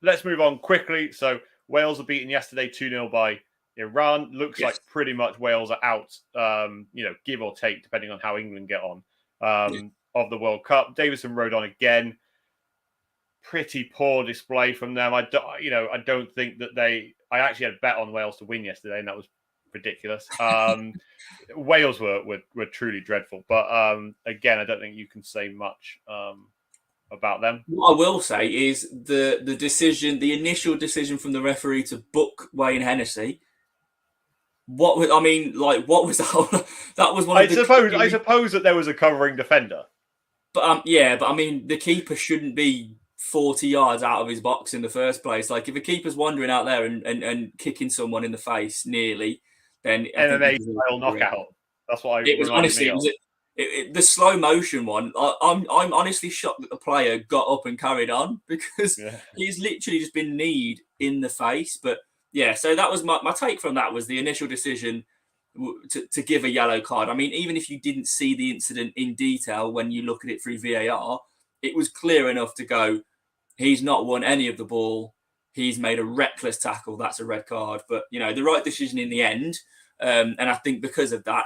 S1: let's move on quickly. So Wales are beaten yesterday 2-0 by Iran. Looks like pretty much Wales are out, give or take, depending on how England get on of the World Cup. Davison rode on again. Pretty poor display from them. I don't think that I actually had a bet on Wales to win yesterday, and that was ridiculous. Wales were truly dreadful, but again, I don't think you can say much about them.
S2: What I will say is the initial decision from the referee to book Wayne Hennessy. What was the whole? That was one.
S1: I suppose that there was a covering defender.
S2: But the keeper shouldn't be 40 yards out of his box in the first place. Like, if a keeper's wandering out there and kicking someone in the face nearly, then
S1: MMA style knockout. That's what
S2: it was. Honestly, the slow motion one. I'm honestly shocked that the player got up and carried on, because he's literally just been kneed in the face. But so that was my take from that. Was the initial decision to give a yellow card. I mean, even if you didn't see the incident in detail, when you look at it through VAR, it was clear enough to go, he's not won any of the ball. He's made a reckless tackle. That's a red card. But, the right decision in the end. And I think because of that,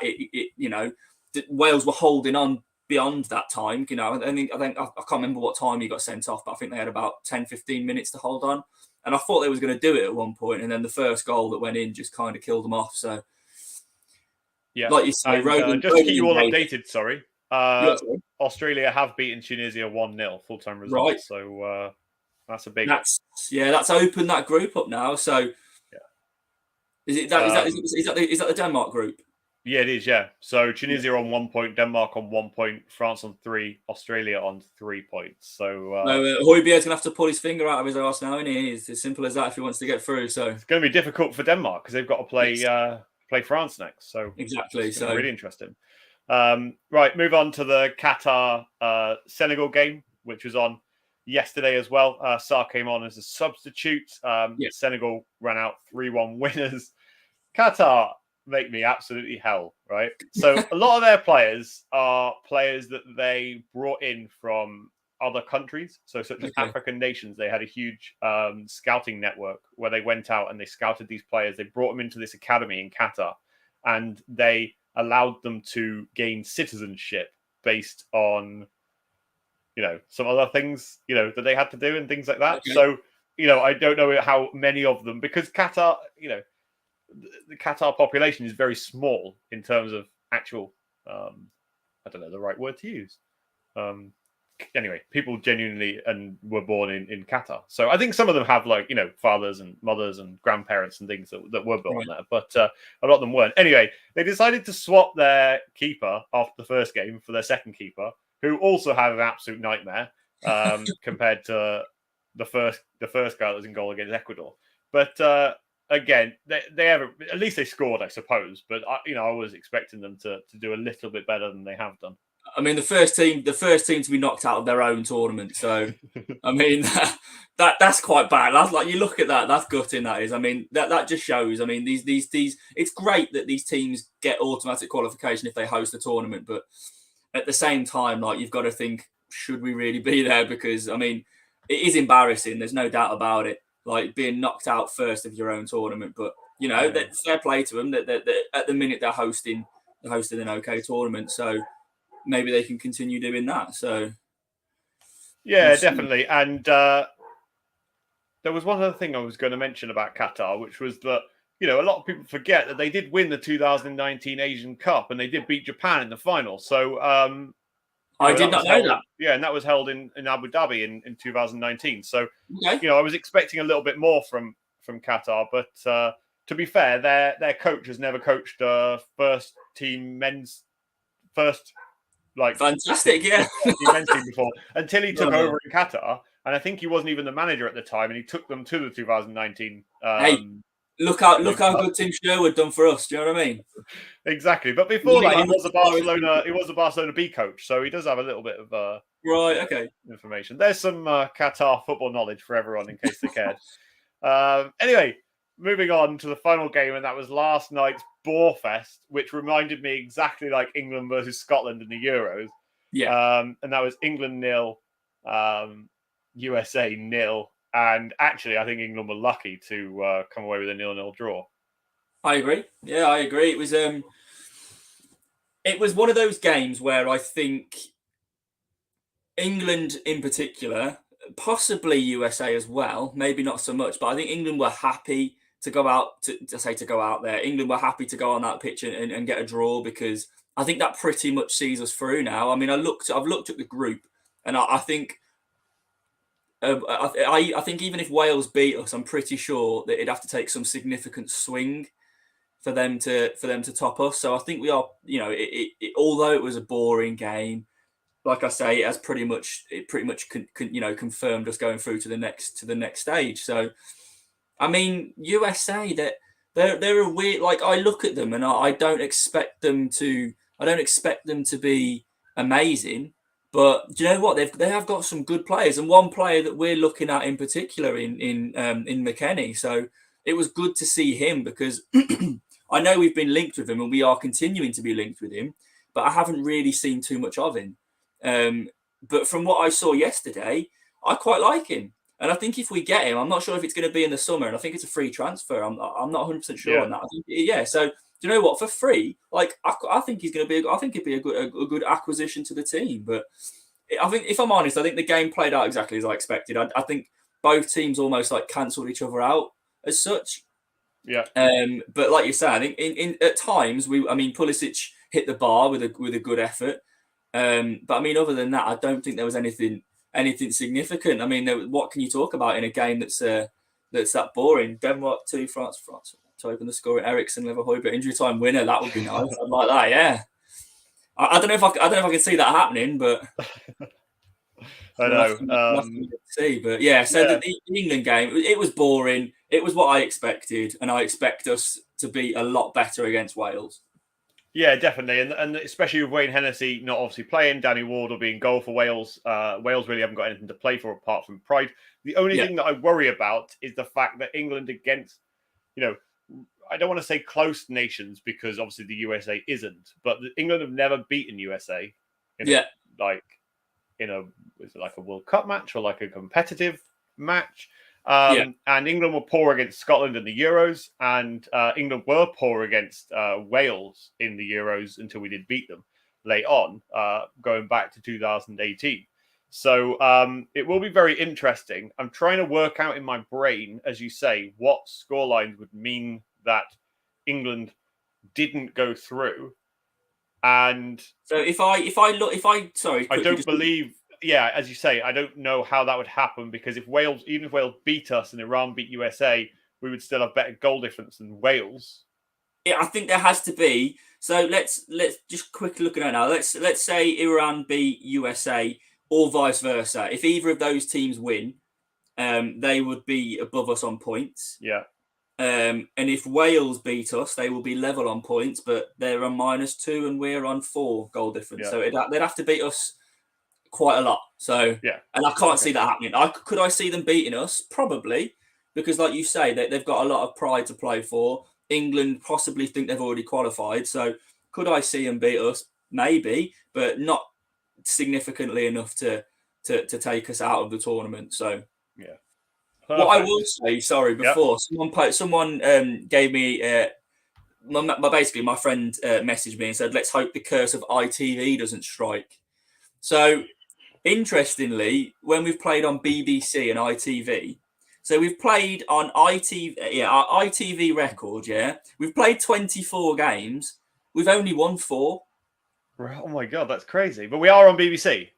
S2: Wales were holding on beyond that time. I can't remember what time he got sent off, but I think they had about 10, 15 minutes to hold on. And I thought they was going to do it at one point, and then the first goal that went in just kind of killed them off. So, like you say,
S1: just to keep you all updated, sorry. Australia have beaten Tunisia 1-0 full-time result. Right. So that's a big.
S2: That's opened that group up now. So is that the Denmark group?
S1: Yeah, it is. Yeah. So Tunisia on 1 point, Denmark on 1 point, France on 3, Australia on 3 points. So
S2: Højbjerg's gonna have to pull his finger out of his arse now, and it's as simple as that if he wants to get through. So
S1: it's going to be difficult for Denmark because they've got to play France next. So
S2: exactly. So
S1: really interesting. Right, move on to the Qatar Senegal game, which was on yesterday as well. Sarr came on as a substitute. Senegal ran out 3-1 winners. Qatar make me absolutely hell, right? So a lot of their players are players that they brought in from other countries, so such as African nations. They had a huge scouting network where they went out and they scouted these players. They brought them into this academy in Qatar, and they allowed them to gain citizenship based on, some other things, that they had to do and things like that. Okay. So, I don't know how many of them, because Qatar, the Qatar population is very small in terms of actual, I don't know the right word to use. Anyway, people genuinely were born in Qatar. So I think some of them have fathers and mothers and grandparents and things that were born there, but a lot of them weren't. Anyway, they decided to swap their keeper after the first game for their second keeper, who also had an absolute nightmare compared to the first guy that was in goal against Ecuador. But again, they haven't. At least they scored, I suppose. But I was expecting them to do a little bit better than they have done.
S2: I mean, the first team to be knocked out of their own tournament. So, I mean, that's quite bad. That's like, you look at that, that's gutting. That is. I mean, that just shows. I mean, these. It's great that these teams get automatic qualification if they host a tournament, but at the same time, like, you've got to think, should we really be there? Because I mean, it is embarrassing. There's no doubt about it. Like, being knocked out first of your own tournament, but fair play to them. That at the minute they're hosting an okay tournament. So maybe they can continue doing that. So,
S1: yeah, definitely. And there was one other thing I was going to mention about Qatar, which was that, a lot of people forget that they did win the 2019 Asian Cup and they did beat Japan in the final. So,
S2: I did not know that.
S1: Yeah, and that was held in Abu Dhabi in 2019. So, I was expecting a little bit more from Qatar, but to be fair, their coach has never coached first team men's
S2: fantastic,
S1: men's team before until he took over in Qatar, and I think he wasn't even the manager at the time, and he took them to the 2019.
S2: Look how good Tim Sherwood done for us. Do you know what I mean?
S1: Exactly, but before that, he was a Barcelona B coach, so he does have a little bit of information. There's some Qatar football knowledge for everyone in case they cared. Anyway, moving on to the final game, and that was last night's Borefest, which reminded me exactly like England versus Scotland in the Euros.
S2: Yeah.
S1: And that was England 0, USA 0. And actually, I think England were lucky to come away with a 0-0 draw.
S2: I agree. Yeah, I agree. It was one of those games where I think England in particular, possibly USA as well, maybe not so much, but I think England were happy to go out there. England were happy to go on that pitch and get a draw, because I think that pretty much sees us through now. I mean, I've looked at the group, and I think I think even if Wales beat us, I'm pretty sure that it'd have to take some significant swing for them to top us. So I think we are, although it was a boring game, like I say, it pretty much confirmed us going through to the next stage. So, I mean, USA, they're a weird. Like, I look at them and I don't expect them to be amazing. But do you know what? They have got some good players, and one player that we're looking at in particular in McKennie. So it was good to see him, because I know we've been linked with him and we are continuing to be linked with him, but I haven't really seen too much of him. But from what I saw yesterday, I quite like him, and I think if we get him, I'm not sure if it's going to be in the summer, and I think it's a free transfer. I'm not 100% sure on that. I think, so. Do you know what? For free, like, I think he's going to be. I think it'd be a good acquisition to the team. But I think, if I'm honest, I think the game played out exactly as I expected. I think both teams almost like cancelled each other out as such.
S1: Yeah.
S2: But like you say, I think in at times Pulisic hit the bar with a good effort. But I mean, other than that, I don't think there was anything significant. I mean, what can you talk about in a game that's that boring? Denmark 2, France to open the score. Ericsson, Leverheuber, injury time winner. That would be nice. I'd like that. Yeah. I don't know if I can see that happening, but
S1: I know.
S2: See, but yeah. So the England game, it was boring. It was what I expected, and I expect us to be a lot better against Wales.
S1: Yeah, definitely, and especially with Wayne Hennessy not obviously playing, Danny Ward will be in goal for Wales. Wales really haven't got anything to play for apart from pride. The only thing that I worry about is the fact that England against, I don't want to say close nations, because obviously the USA isn't, but England have never beaten USA in a World Cup match or like a competitive match. And England were poor against Scotland in the Euros, and England were poor against Wales in the Euros until we did beat them late on, going back to 2018. So it will be very interesting. I'm trying to work out in my brain, as you say, what scorelines would mean that England didn't go through. And
S2: so
S1: I don't believe. Yeah, as you say, I don't know how that would happen, because even if Wales beat us and Iran beat USA, we would still have better goal difference than Wales.
S2: I think there has to be. So let's just quickly look at it now. Let's say Iran beat USA or vice versa. If either of those teams win, they would be above us on points.
S1: Yeah.
S2: And if Wales beat us, they will be level on points, but they're on -2 and we're on 4 goal difference.
S1: Yeah.
S2: So they'd have to beat us quite a lot. So
S1: yeah,
S2: and I can't see that happening. Could I see them beating us? Probably, because like you say, they've got a lot of pride to play for. England possibly think they've already qualified. So could I see them beat us? Maybe, but not significantly enough to take us out of the tournament. So
S1: yeah.
S2: Perfect. What I will say, sorry, before someone gave me basically my friend messaged me and said, let's hope the curse of ITV doesn't strike. So interestingly, when we've played on BBC and ITV, so we've played on ITV, our ITV record, we've played 24 games, we've only won 4.
S1: Oh my God, that's crazy. But we are on BBC.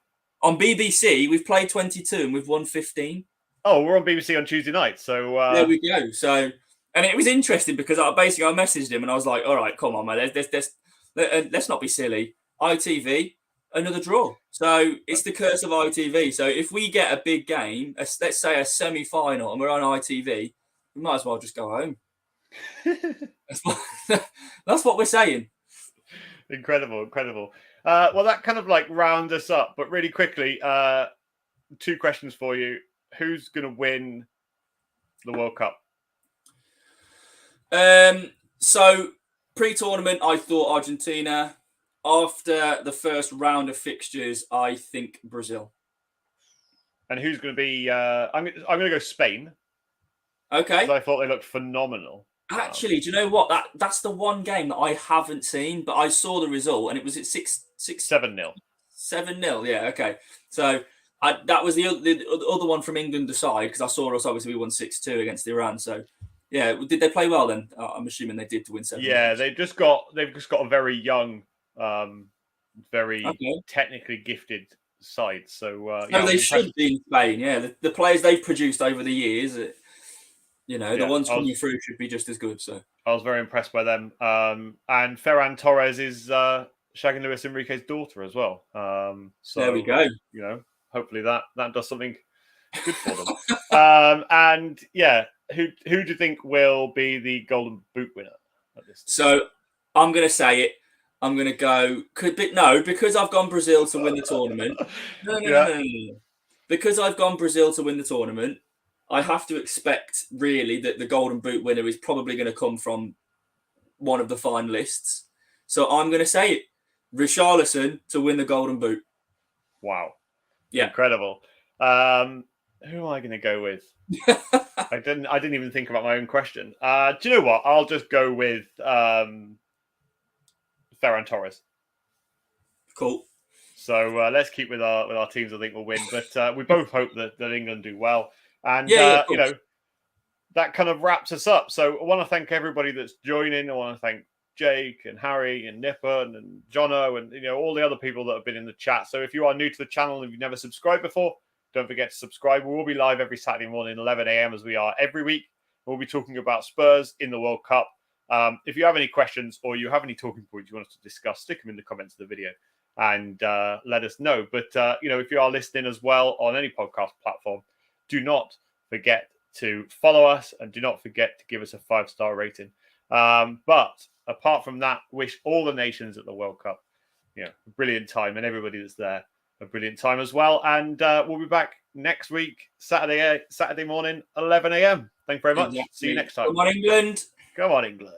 S2: On BBC, we've played 22 and we've won 15.
S1: Oh, we're on BBC on Tuesday night. So
S2: there we go. So, and it was interesting because I messaged him and I was like, all right, come on, man, let's not be silly. ITV, another draw. So it's the curse of ITV. So if we get a big game, let's say a semi-final, and we're on ITV, we might as well just go home. That's what we're saying.
S1: Incredible. Well, that kind of like round us up, but really quickly, 2 questions for you. Who's going to win the World Cup?
S2: So pre-tournament, I thought Argentina. After the first round of fixtures, I think Brazil.
S1: And who's going to be? I'm going to go Spain.
S2: Okay.
S1: Because I thought they looked phenomenal.
S2: Actually, do you know what? That's the one game that I haven't seen, but I saw the result and it was at
S1: 7-0.
S2: 7-0. Yeah. Okay. So. That was the other one from England aside, because I saw us obviously we won 6-2 against Iran. So, yeah, did they play well then? I'm assuming they did to win 7.
S1: Yeah, they've just got a very young, very technically gifted side. So,
S2: they should be in Spain. Yeah, the players they've produced over the years, the ones coming through should be just as good. So
S1: I was very impressed by them. And Ferran Torres is shagging Luis Enrique's daughter as well. So
S2: there we go.
S1: Hopefully that does something good for them. And yeah, who do you think will be the Golden Boot winner at this stage?
S2: So I'm going to say it. I'm going to go. Because I've gone Brazil to win the tournament. No. Because I've gone Brazil to win the tournament, I have to expect really that the Golden Boot winner is probably going to come from one of the finalists. So I'm going to say it. Richarlison to win the Golden Boot.
S1: Wow.
S2: Yeah,
S1: incredible. Who am I going to go with? I didn't even think about my own question. Do you know what? I'll just go with Ferran Torres.
S2: Cool.
S1: So let's keep with our teams. I think we'll win, but we both hope that England do well. And that kind of wraps us up. So I want to thank everybody that's joining. I want to thank Jake and Harry and Nipper and Jono and all the other people that have been in the chat. So if you are new to the channel and you've never subscribed before, don't forget to subscribe. We will be live every Saturday morning, 11 a.m. as we are every week. We'll be talking about Spurs in the World Cup. If you have any questions or you have any talking points you want us to discuss, stick them in the comments of the video and let us know. But if you are listening as well on any podcast platform, do not forget to follow us and do not forget to give us a 5-star rating. But apart from that, wish all the nations at the World Cup, a brilliant time, and everybody that's there a brilliant time as well. And we'll be back next week, Saturday morning, 11 a.m. Thank you very much.
S2: Exactly.
S1: See you next time.
S2: Come on, England.
S1: Come on, England.